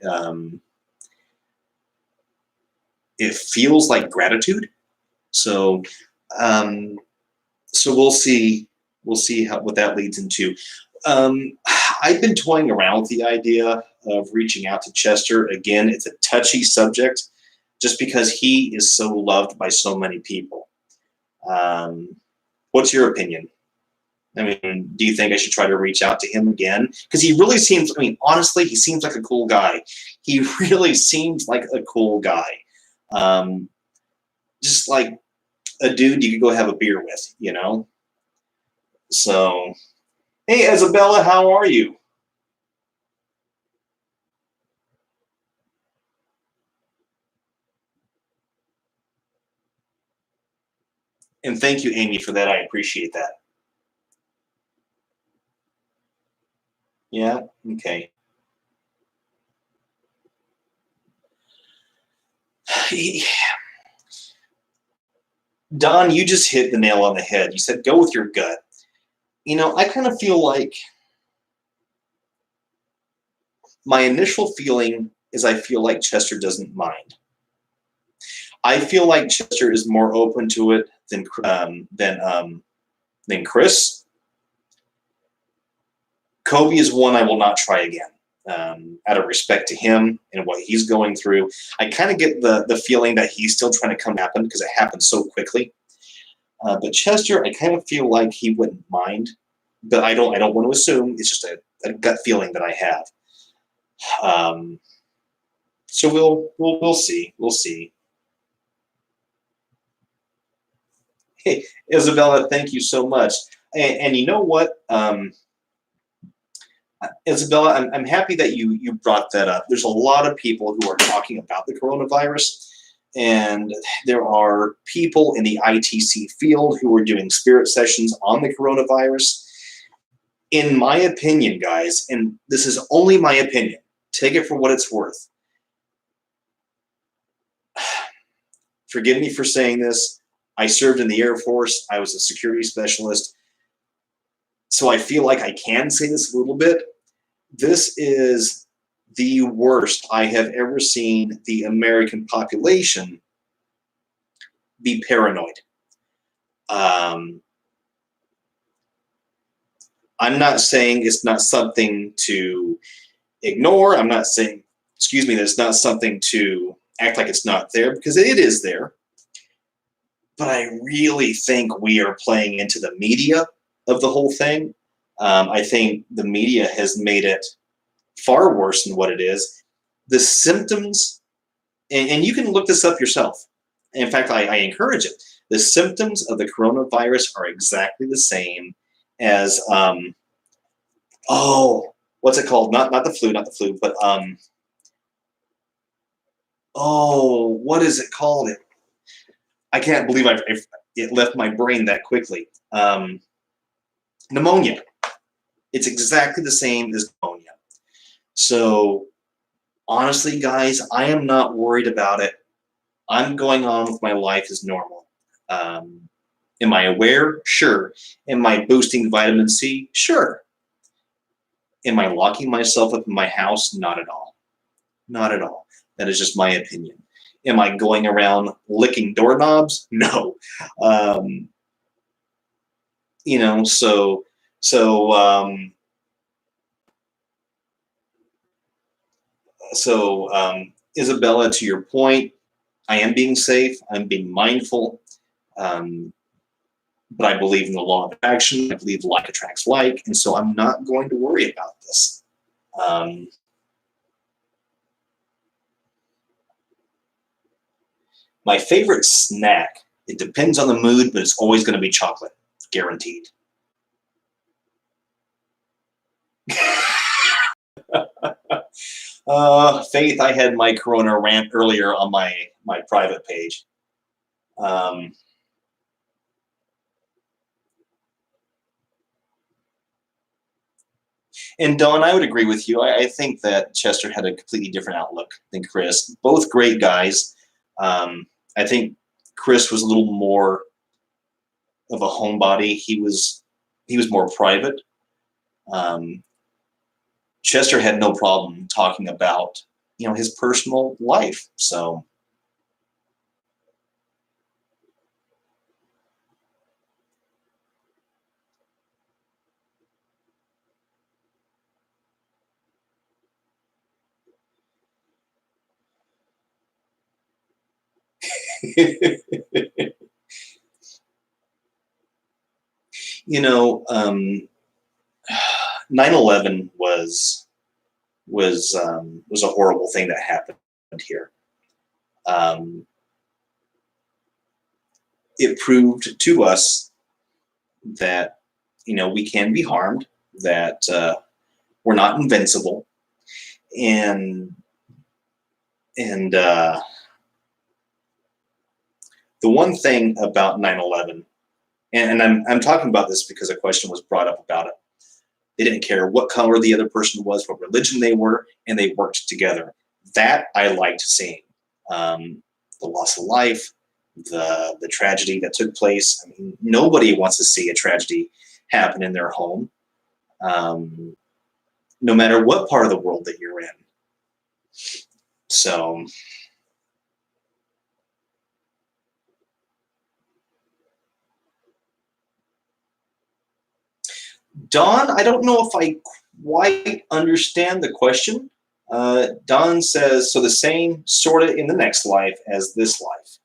It feels like gratitude. So, we'll see. We'll see what that leads into. I've been toying around with the idea of reaching out to Chester. Again, it's a touchy subject, just because he is so loved by so many people. What's your opinion? Do you think I should try to reach out to him again? Because he really seems, honestly, he seems like a cool guy. He really seems like a cool guy. Just like a dude you could go have a beer with, So, hey, Isabella, how are you? And thank you, Amy, for that. I appreciate that. Yeah? Okay. Don, you just hit the nail on the head. You said, go with your gut. I kind of feel like my initial feeling is I feel like Chester doesn't mind. I feel like Chester is more open to it than Chris. Kobe is one I will not try again. Out of respect to him and what he's going through, I kind of get the feeling that he's still trying to come happen because it happened so quickly. But Chester, I kind of feel like he wouldn't mind, but I don't want to assume. It's just a gut feeling that I have. So we'll see. We'll see. Hey, Isabella, thank you so much. And you know what? Isabella, I'm happy that you brought that up. There's a lot of people who are talking about the coronavirus, and there are people in the ITC field who are doing spirit sessions on the coronavirus. In my opinion, guys, and this is only my opinion, take it for what it's worth. Forgive me for saying this. I served in the Air Force. I was a security specialist. So I feel like I can say this a little bit. This is the worst I have ever seen the American population be paranoid. I'm not saying it's not something to ignore. I'm not saying, excuse me, that it's not something to act like it's not there, because it is there. But I really think we are playing into the media of the whole thing. I think the media has made it far worse than what it is. The symptoms, and you can look this up yourself. In fact, I encourage it. The symptoms of the coronavirus are exactly the same as, oh, what's it called? Not the flu, but oh, what is it called? I can't believe it left my brain that quickly. Pneumonia. It's exactly the same as pneumonia. So honestly, guys, I am not worried about it. I'm going on with my life as normal. Am I aware? Sure. Am I boosting vitamin C? Sure. Am I locking myself up in my house? Not at all. Not at all. That is just my opinion. Am I going around licking doorknobs? No. You know, so Isabella, to your point, I am being safe. I'm being mindful. But I believe in the law of attraction. I believe like attracts like, and so I'm not going to worry about this. My favorite snack, it depends on the mood, but it's always going to be chocolate, guaranteed. Faith, I had my Corona rant earlier on my private page. And Don, I would agree with you. I think that Chester had a completely different outlook than Chris. Both great guys. I think Chris was a little more of a homebody. He was more private. Chester had no problem talking about, you know, his personal life. So you know, 9/11 was a horrible thing that happened here. It proved to us that, you know, we can be harmed, that we're not invincible, and the one thing about 9/11, and I'm talking about this because a question was brought up about it. They didn't care what color the other person was, what religion they were, and they worked together. That I liked seeing. The loss of life, the tragedy that took place. I mean, nobody wants to see a tragedy happen in their home, no matter what part of the world that you're in. So, Don, I don't know if I quite understand the question. Don says, so the same sort of in the next life as this life.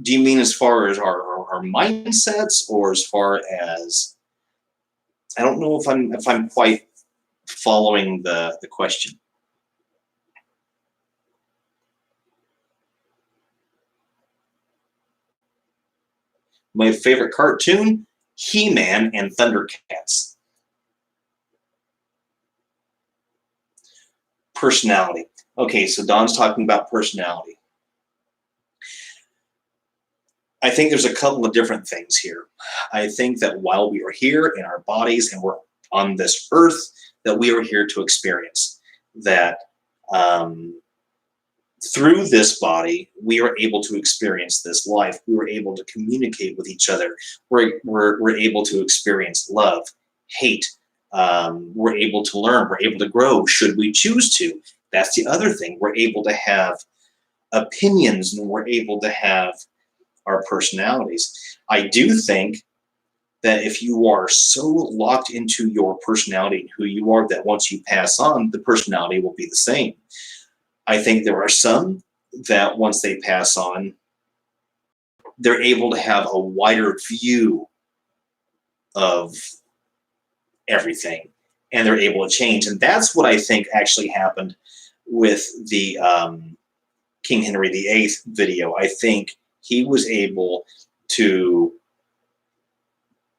Do you mean as far as our mindsets, or as far as, I don't know if I'm quite following the question. My favorite cartoon, He-Man and Thundercats. Personality. Okay, so Don's talking about personality. I think there's a couple of different things here. I think that while we are here in our bodies and we're on this earth, that we are here to experience. That through this body, we are able to experience this life. We were able to communicate with each other. We're able to experience love, hate. We're able to learn. We're able to grow should we choose to. That's the other thing. We're able to have opinions, and we're able to have our personalities. I do think that if you are so locked into your personality and who you are, that once you pass on, the personality will be the same. I think there are some that once they pass on, they're able to have a wider view of everything, and they're able to change. And that's what I think actually happened with the King Henry VIII video. I think he was able to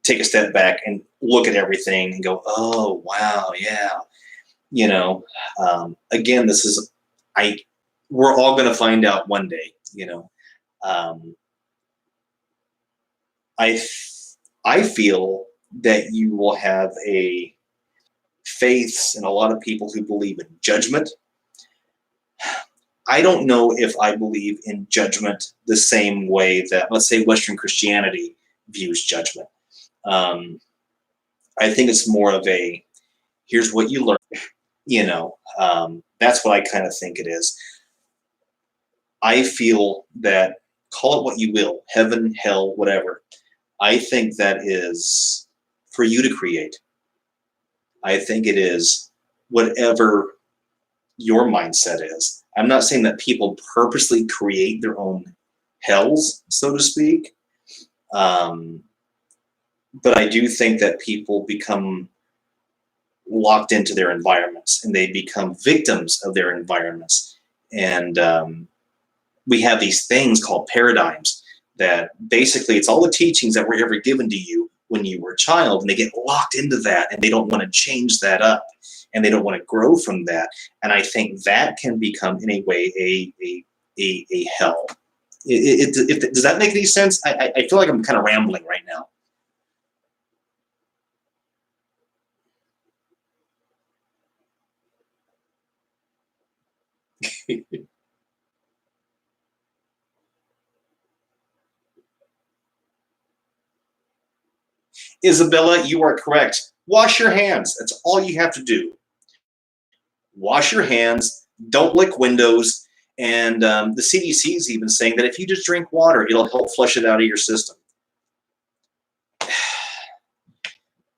take a step back and look at everything and go, oh, wow, yeah. You know, again, this is, we're all going to find out one day, you know. I feel that you will have a faith in a lot of people who believe in judgment. I don't know if I believe in judgment the same way that, let's say, Western Christianity views judgment. I think it's more of a, here's what you learn, you know. That's what I kind of think it is. I feel that, call it what you will, heaven, hell, whatever. I think that is for you to create. I think it is whatever your mindset is. I'm not saying that people purposely create their own hells, so to speak. But I do think that people become locked into their environments, and they become victims of their environments. And we have these things called paradigms that basically it's all the teachings that were ever given to you when you were a child, and they get locked into that, and they don't want to change that up, and they don't want to grow from that. And I think that can become, in a way, a hell. Does that make any sense? I feel like I'm kind of rambling right now. Isabella, you are correct. Wash your hands. That's all you have to do. Wash your hands. Don't lick windows. And the CDC is even saying that if you just drink water, it'll help flush it out of your system.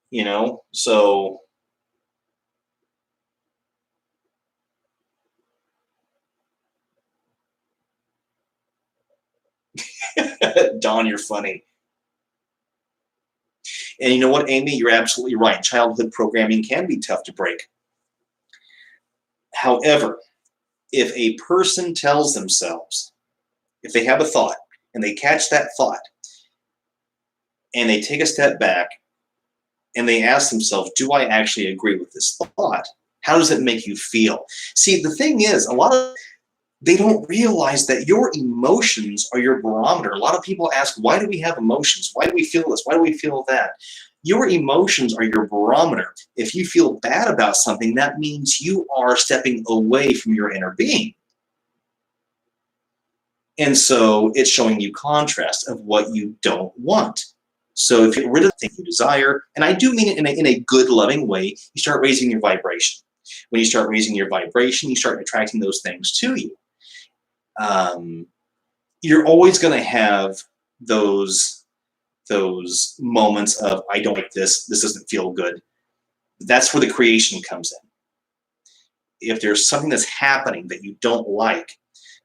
You know, so Don, you're funny. And you know what, Amy, you're absolutely right. Childhood programming can be tough to break. However, if a person tells themselves, if they have a thought and they catch that thought and they take a step back and they ask themselves, do I actually agree with this thought? How does it make you feel? See, the thing is, a lot of they don't realize that your emotions are your barometer. A lot of people ask, why do we have emotions? Why do we feel this? Why do we feel that? Your emotions are your barometer. If you feel bad about something, that means you are stepping away from your inner being. And so it's showing you contrast of what you don't want. So if you get rid of the thing you desire, and I do mean it in a good, loving way, you start raising your vibration. When you start raising your vibration, you start attracting those things to you. You're always going to have those moments of, I don't like this doesn't feel good. That's where the creation comes in. If there's something that's happening that you don't like,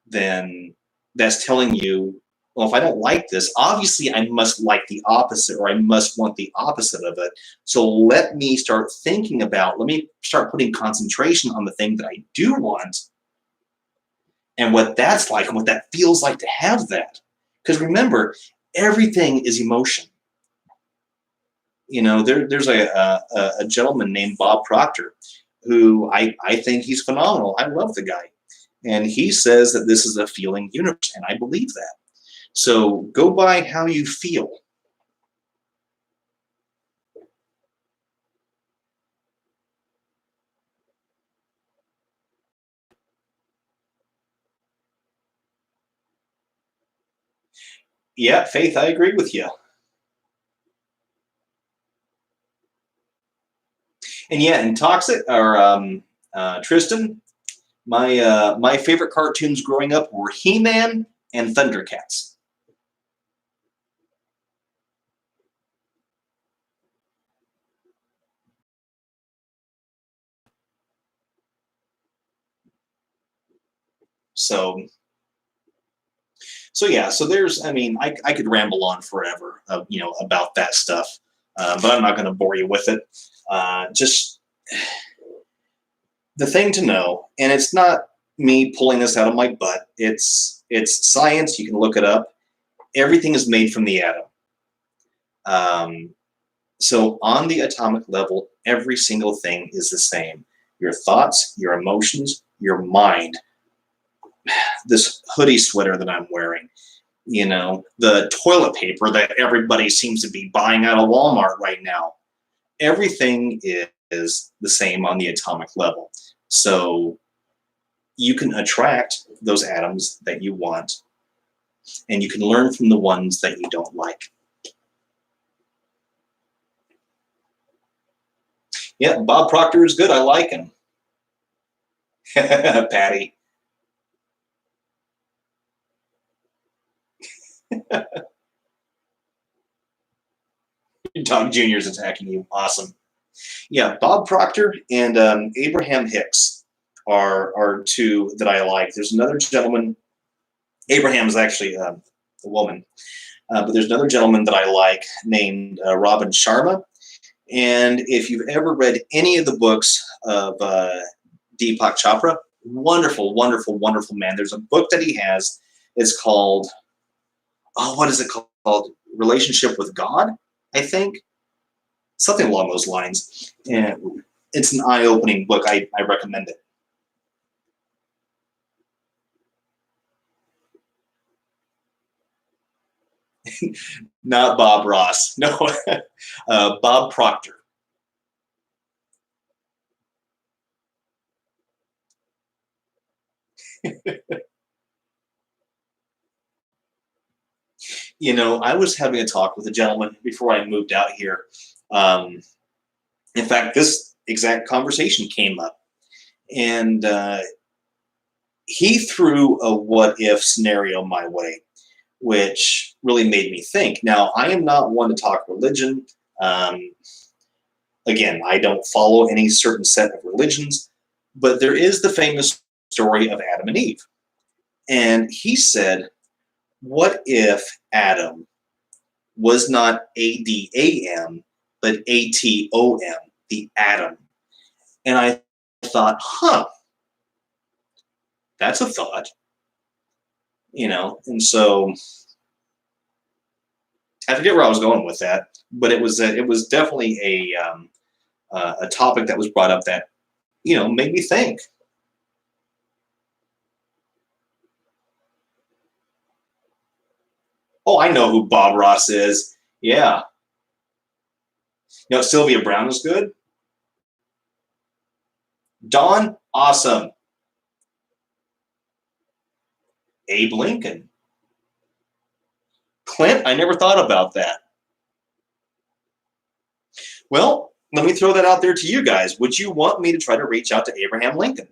then that's telling you, well, if I don't like this, obviously I must like the opposite, or I must want the opposite of it. So let me start thinking about, let me start putting concentration on the thing that I do want, and what that's like, and what that feels like to have that. Because remember, everything is emotion. You know, there's a gentleman named Bob Proctor, who I think he's phenomenal. I love the guy. And he says that this is a feeling universe, and I believe that. So go by how you feel. Yeah, Faith, I agree with you. And yeah, and Toxic, or Tristan, my favorite cartoons growing up were He-Man and Thundercats. So, so yeah, so there's, I mean, I could ramble on forever, about that stuff, but I'm not going to bore you with it. Just the thing to know, and it's not me pulling this out of my butt. It's science. You can look it up. Everything is made from the atom. Um, so on the atomic level, every single thing is the same. Your thoughts, your emotions, your mind. This hoodie sweater that I'm wearing, the toilet paper that everybody seems to be buying out of Walmart right now. Everything is the same on the atomic level. So you can attract those atoms that you want, and you can learn from the ones that you don't like. Yeah, Bob Proctor is good. I like him. Patty. Tom Jr. is attacking you. Awesome. Yeah, Bob Proctor and Abraham Hicks are two that I like. There's another gentleman. Abraham is actually a woman, but there's another gentleman that I like named Robin Sharma. And if you've ever read any of the books of Deepak Chopra, wonderful, wonderful, wonderful man. There's a book that he has. It's called, oh, what is it called? Relationship with God, I think. Something along those lines. And it's an eye-opening book. I recommend it. Not Bob Ross. No, Bob Proctor. I was having a talk with a gentleman before I moved out here. Um, in fact, this exact conversation came up. And he threw a what if scenario my way, which really made me think. Now, I am not one to talk religion. Um, Again, I don't follow any certain set of religions, but there is the famous story of Adam and Eve. And he said, what if Adam was not Adam, but Atom, the atom? And I thought, that's a thought, and so I forget where I was going with that, but it was definitely a topic that was brought up that made me think. Oh, I know who Bob Ross is. Yeah, Sylvia Brown is good. Dawn, awesome. Abe Lincoln. Clint, I never thought about that. Well, let me throw that out there to you guys. Would you want me to try to reach out to Abraham Lincoln?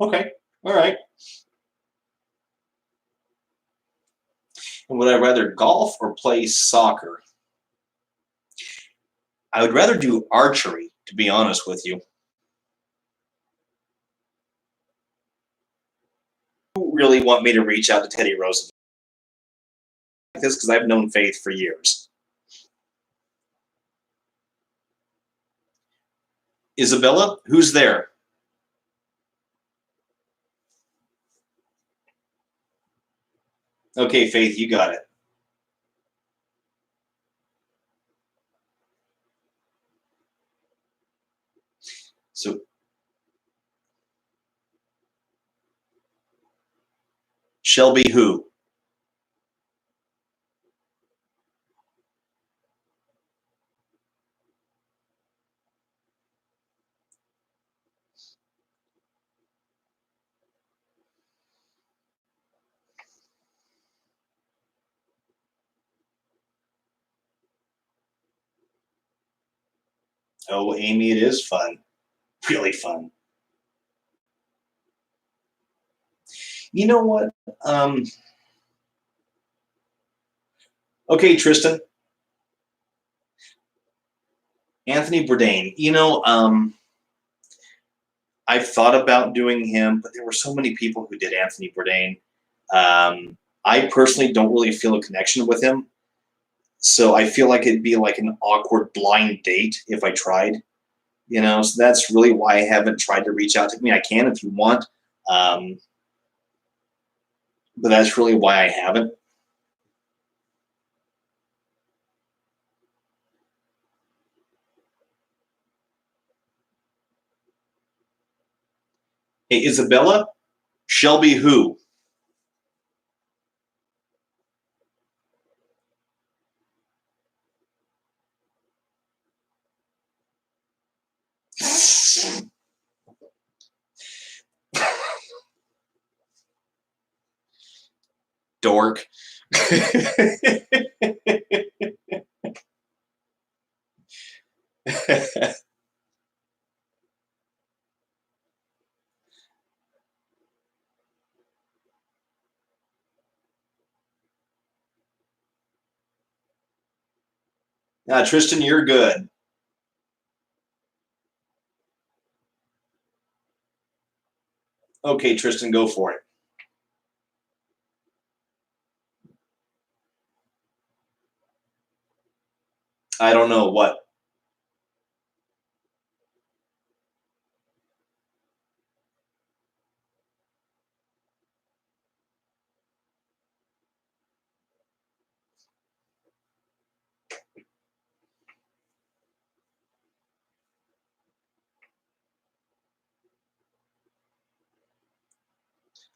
Okay, all right. And would I rather golf or play soccer? I would rather do archery, to be honest with you. You really want me to reach out to Teddy Roosevelt this because I've known Faith for years. Isabella, who's there? Okay, Faith, you got it. So, Shelby, who? Oh, Amy, it is fun. Really fun. You know what? Um, okay, Tristan, Anthony Bourdain. I've thought about doing him, but there were so many people who did Anthony Bourdain. I personally don't really feel a connection with him, so I feel like it'd be like an awkward blind date if I tried. So that's really why I haven't tried to reach out to me. I can if you want, um, but that's really why I haven't. Hey, Isabella, Shelby, who? Dork. Tristan, you're good. Okay, Tristan, go for it. I don't know what.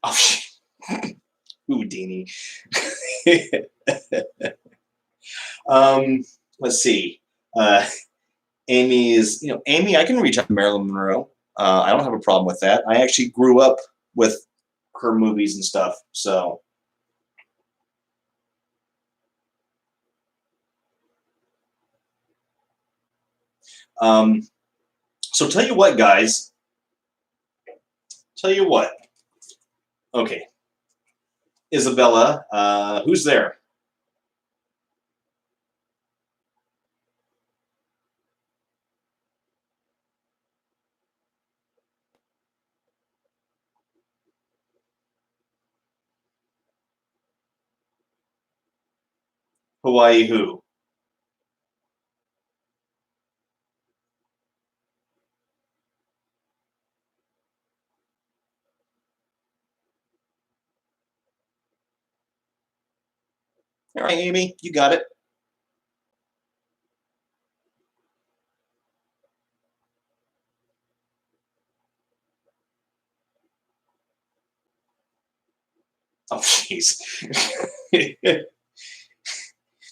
Oh, Houdini. um, let's see. Uh, Amy is, Amy, I can reach out to Marilyn Monroe. I don't have a problem with that. I actually grew up with her movies and stuff. So, um, so tell you what, guys. Tell you what. Okay, Isabella, who's there? Hawaii, who? All right, Amy, you got it. Oh, jeez.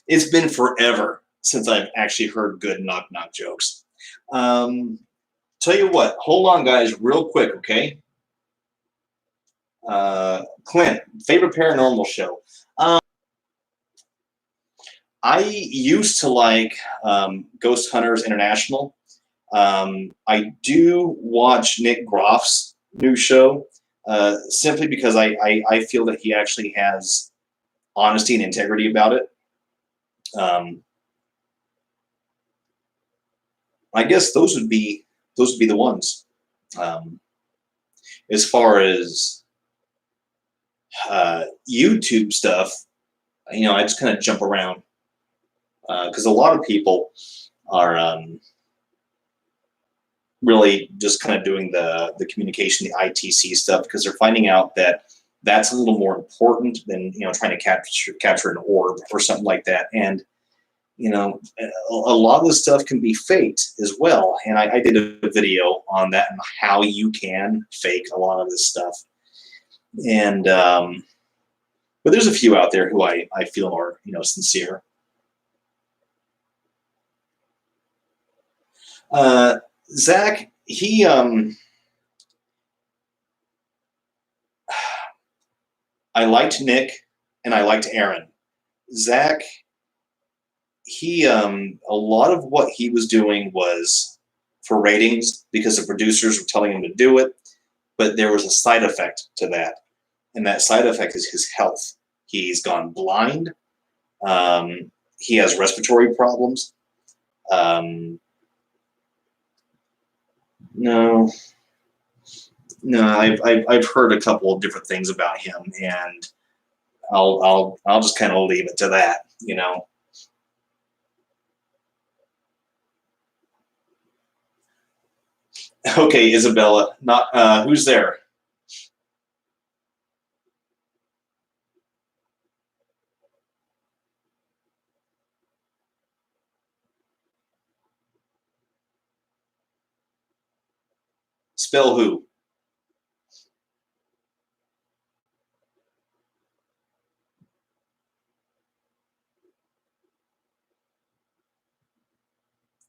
It's been forever since I've actually heard good knock knock jokes. Um, tell you what, hold on, guys, real quick, okay? Clint, favorite paranormal show. I used to like Ghost Hunters International. I do watch Nick Groff's new show simply because I feel that he actually has honesty and integrity about it. Um, I guess those would be the ones. Um, as far as YouTube stuff, I just kind of jump around because a lot of people are really just kind of doing the communication, the ITC stuff, because they're finding out that that's a little more important than trying to capture an orb or something like that. And a lot of this stuff can be faked as well. And I did a video on that and how you can fake a lot of this stuff. And but there's a few out there who I feel are sincere. Zach, I liked Nick and I liked Aaron. Zach, a lot of what he was doing was for ratings because the producers were telling him to do it, but there was a side effect to that. and that side effect is his health. He's gone blind. He has respiratory problems. No, no, I've heard a couple of different things about him, and I'll just kind of leave it to that, you know. Okay, Isabella, not who's there? Spell who?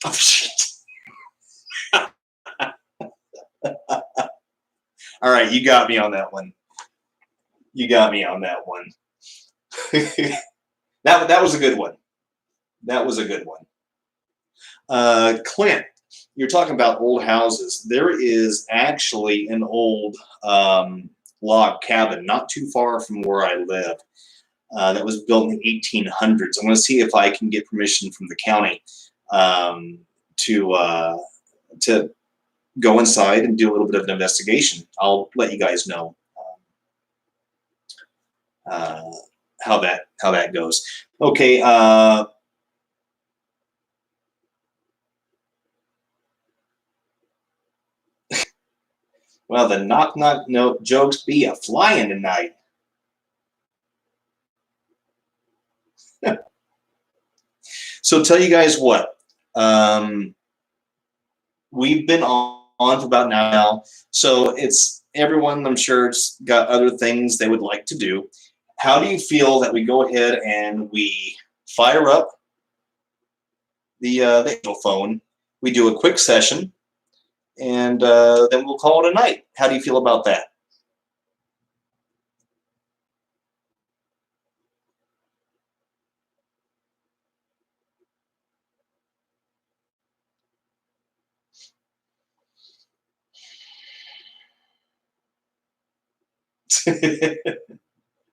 Oh shit! All right, you got me on that one. You got me on that one. That was a good one. That was a good one. Clint, you're talking about old houses. There is actually an old log cabin not too far from where I live that was built in the 1800s. I'm going to see if I can get permission from the county to go inside and do a little bit of an investigation. I'll let you guys know how that goes. Okay. Well, the knock knock no jokes be a flying tonight. So tell you guys what, we've been on for about now. So it's everyone, I'm sure, it's got other things they would like to do. How do you feel that we go ahead and we fire up the Angel phone? We do a quick session, and then we'll call it a night. How do you feel about that?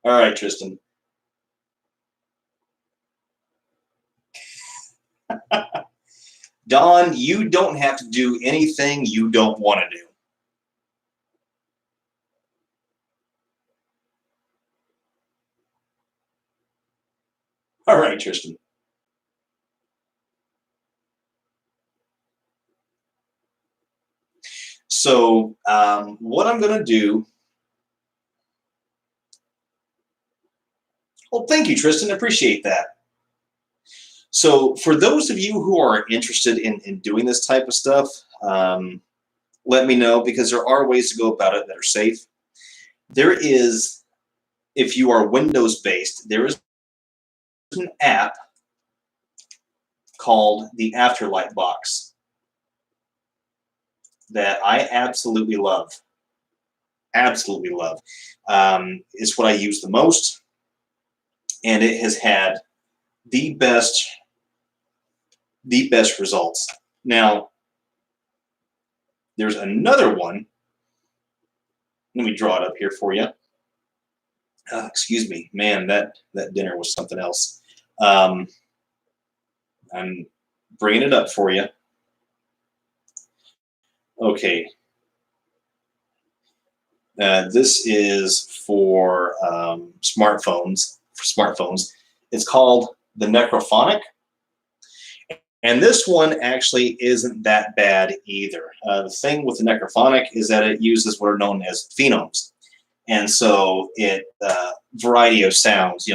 All right, Tristan. Don, you don't have to do anything you don't want to do. All right, Tristan. So what I'm going to do. Well, thank you, Tristan. Appreciate that. So for those of you who are interested in doing this type of stuff, let me know, because there are ways to go about it that are safe. There is, if you are Windows based, there is an app called the Afterlight Box that I absolutely love. Absolutely love. It's what I use the most, and it has had the best results. Now, there's another one. Let me draw it up here for you. Excuse me, man, that dinner was something else. I'm bringing it up for you. Okay. This is for smartphones. It's called the Necrophonic. And this one actually isn't that bad either. The thing with the Necrophonic is that it uses what are known as phonemes. And so it, variety of sounds,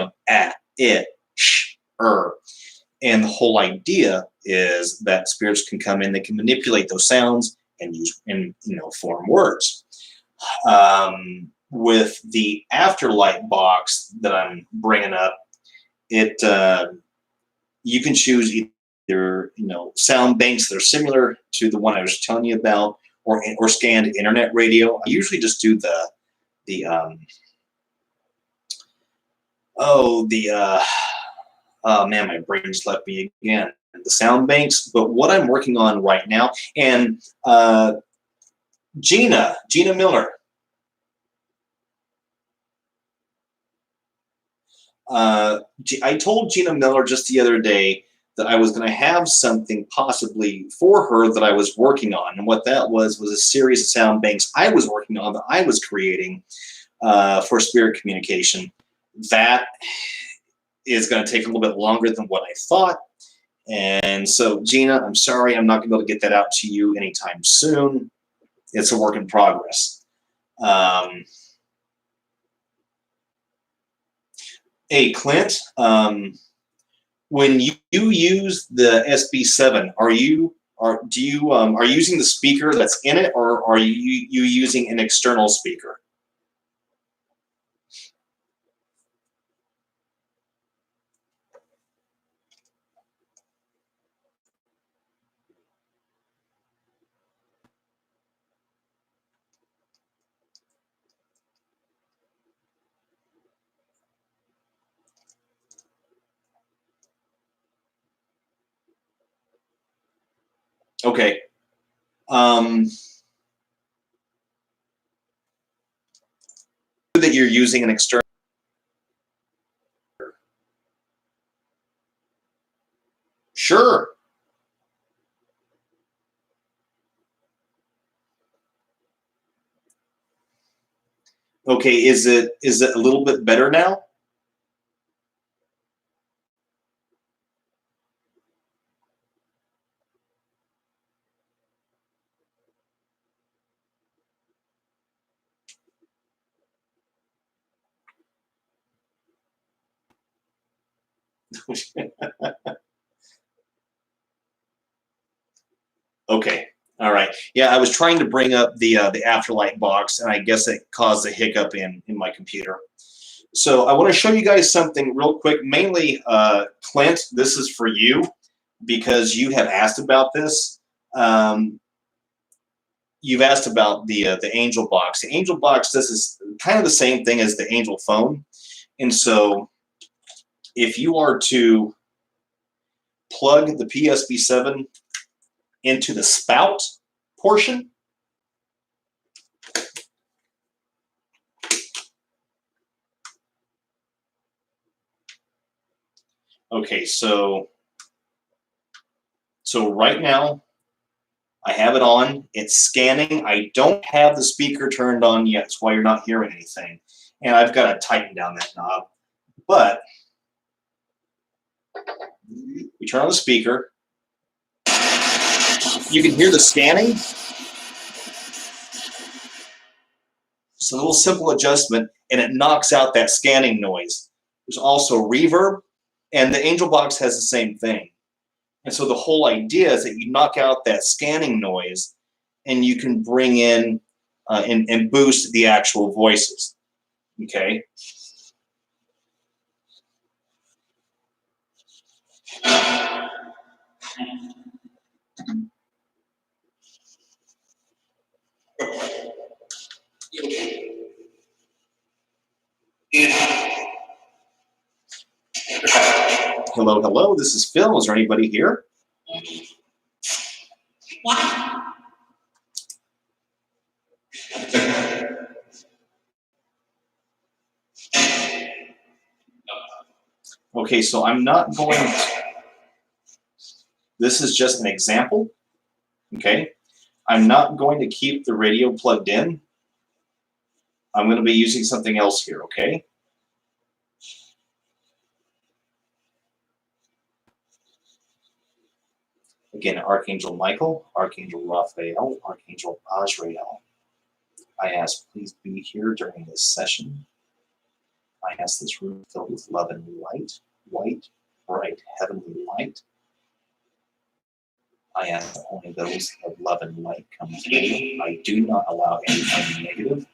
it, sh, and the whole idea is that spirits can come in, they can manipulate those sounds and use and form words. With the Afterlight box that I'm bringing up, it you can choose either sound banks that are similar to the one I was telling you about, or scanned internet radio. I usually just do oh man, my brain just left me again. The sound banks, but what I'm working on right now, and Gina Miller. I told Gina Miller just the other day that I was going to have something possibly for her that I was working on. And what that was a series of sound banks I was working on that I was creating for spirit communication. That is going to take a little bit longer than what I thought. And so, Gina, I'm sorry, I'm not going to be able to get that out to you anytime soon. It's a work in progress. Hey, Clint, when you use the SB7, are you using the speaker that's in it, or are you using an external speaker? Okay. That you're using an external. Sure. Okay. Is it a little bit better now? Okay. All right. Yeah, I was trying to bring up the Afterlight box, and I guess it caused a hiccup in my computer. So I want to show you guys something real quick. Mainly, Clint, this is for you because you have asked about this. You've asked about the Angel box. The Angel box, this is kind of the same thing as the Angel phone. And so if you are to plug the PSB7 into the spout portion, okay, so right now I have it on. It's scanning. I don't have the speaker turned on yet. That's why you're not hearing anything. And I've got to tighten down that knob. But we turn on the speaker. You can hear the scanning. It's a little simple adjustment, and it knocks out that scanning noise. There's also reverb, and the Angel Box has the same thing. And so the whole idea is that you knock out that scanning noise, and you can bring in and boost the actual voices. Okay. Hello, hello. This is Phil. Is there anybody here? What? Okay, so I'm not going to, this is just an example, okay? I'm not going to keep the radio plugged in. I'm going to be using something else here, okay? Again, Archangel Michael, Archangel Raphael, Archangel Azrael. I ask, please be here during this session. I ask this room filled with love and light, white, bright, heavenly light. I ask that only those of love and light come through. I do not allow anything negative.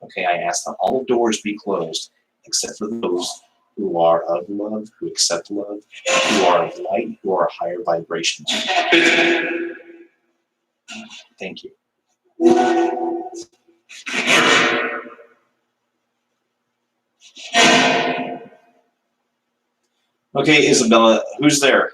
Okay, I ask that all doors be closed, except for those who are of love, who accept love, who are of light, who are higher vibrations. Thank you. Okay, Isabella, who's there?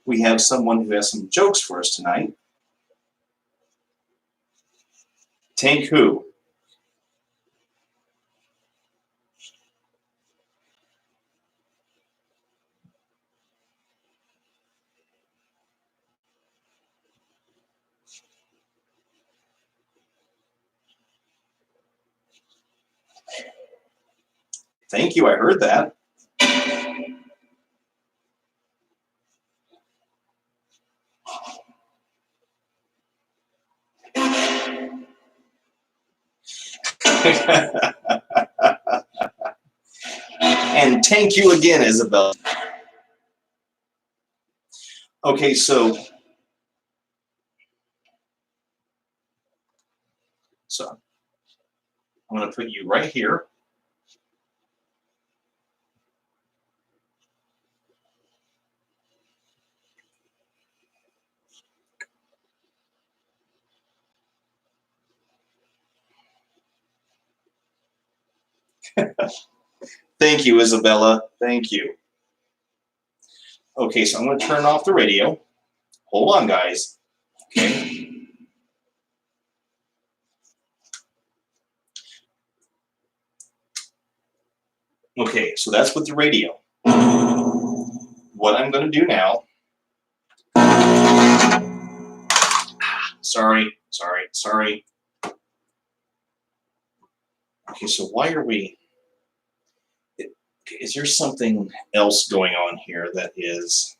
we have someone who has some jokes for us tonight. Tank who? Thank you, I heard that. And thank you again, Isabel. Okay, so I'm going to put you right here. Thank you, Isabella. Thank you. Okay, so I'm going to turn off the radio. Hold on, guys. Okay. Okay, so that's with the radio. What I'm going to do now. Sorry. Okay, so why are we... Is there something else going on here that is...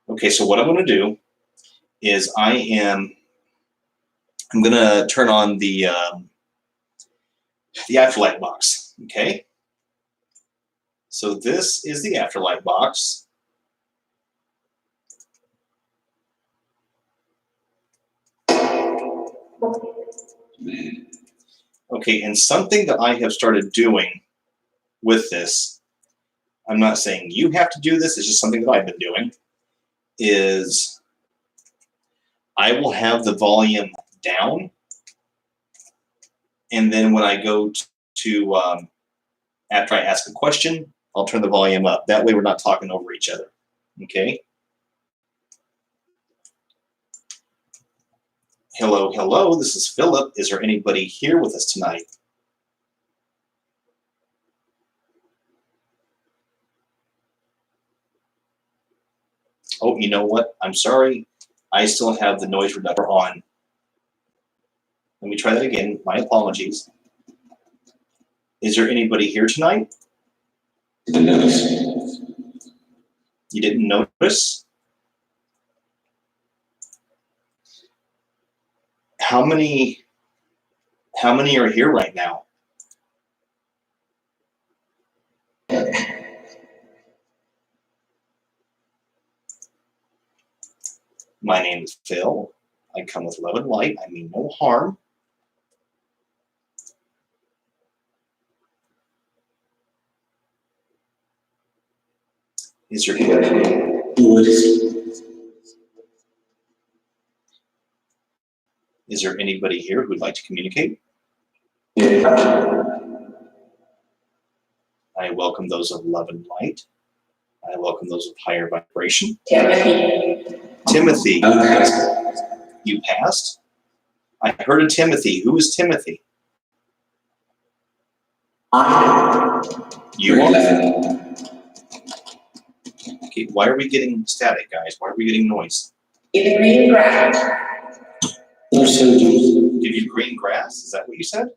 Okay, so what I'm going to do is I'm going to turn on the Afterlight Box, okay? So this is the Afterlight Box. Okay, and something that I have started doing with this, I'm not saying you have to do this, it's just something that I've been doing, is I will have the volume down, and then when I go to after I ask a question, I'll turn the volume up. That way we're not talking over each other, okay? Hello, this is Philip. Is there anybody here with us tonight? Oh, you know what? I'm sorry. I still have the noise reducer on. Let me try that again. My apologies. Is there anybody here tonight? You didn't notice? How many are here right now? My name is Phil. I come with love and light. I mean no harm. Is there anybody here who would like to communicate? I welcome those of love and light. I welcome those of higher vibration. Timothy. You passed? I heard of Timothy. Who is Timothy? You are? Okay, why are we getting static, guys? Why are we getting noise? In green grass. Give you green grass? Is that what you said?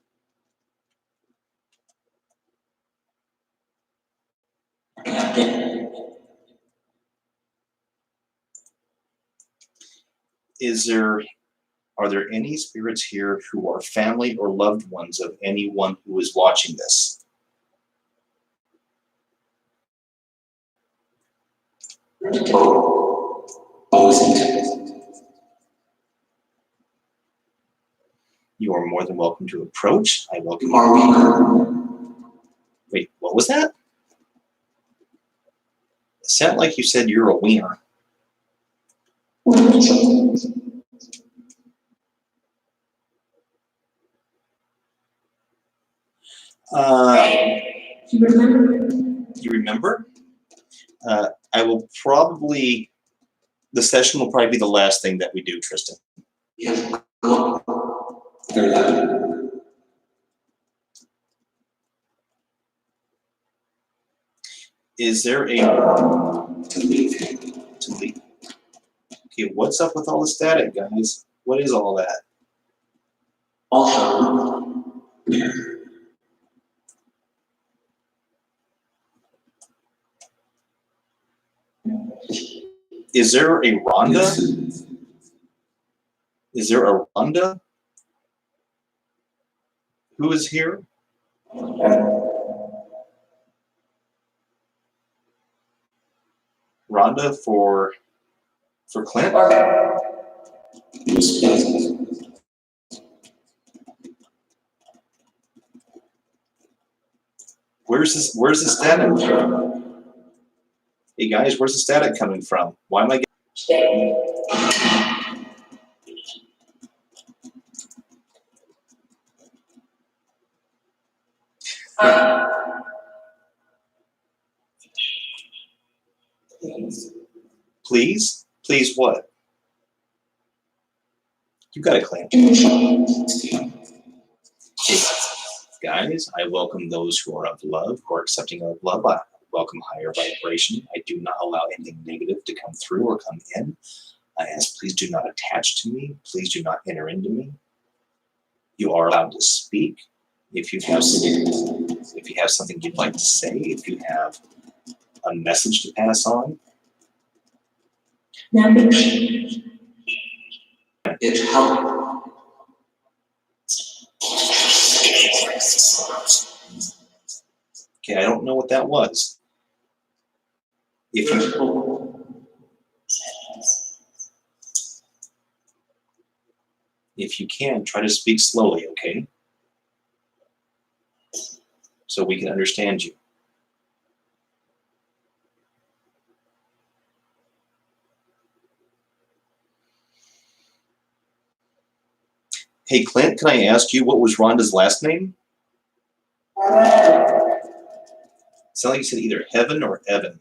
Are there any spirits here who are family or loved ones of anyone who is watching this? You are more than welcome to approach. I welcome you. Wait, what was that? It sounded like you said you're a wiener. You remember? I will probably, the session will probably be the last thing that we do, Tristan. Yes. Is there a to leave? Okay, what's up with all the static, guys? What is all that? Also, is there a Rhonda? Is there a Rhonda? Who is here? Rhonda for Clint? Where's the static? Hey guys, where's the static coming from? Why am I getting Please? Please what? You got a claim. Hey, guys, I welcome those who are of love, who are accepting of love. I welcome higher vibration. I do not allow anything negative to come through or come in. I ask, please do not attach to me. Please do not enter into me. You are allowed to speak. If you have something you'd like to say, if you have a message to pass on. it's help. Okay, I don't know what that was. If you can, try to speak slowly, okay? So we can understand you. Hey, Clint, can I ask you what was Rhonda's last name? It sounded like you said either Heaven or Evan.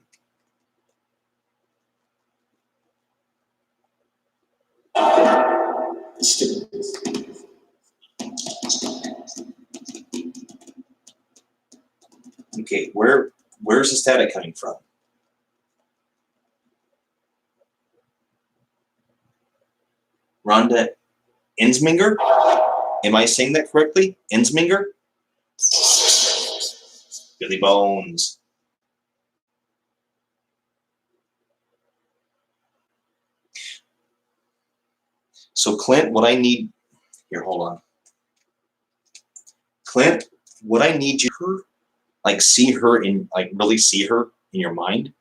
Okay, where's the static coming from? Rhonda Insminger? Am I saying that correctly? Insminger? Billy Bones. So Clint, what I need here, hold on. Clint, what I need you to like see her in, like really see her in your mind.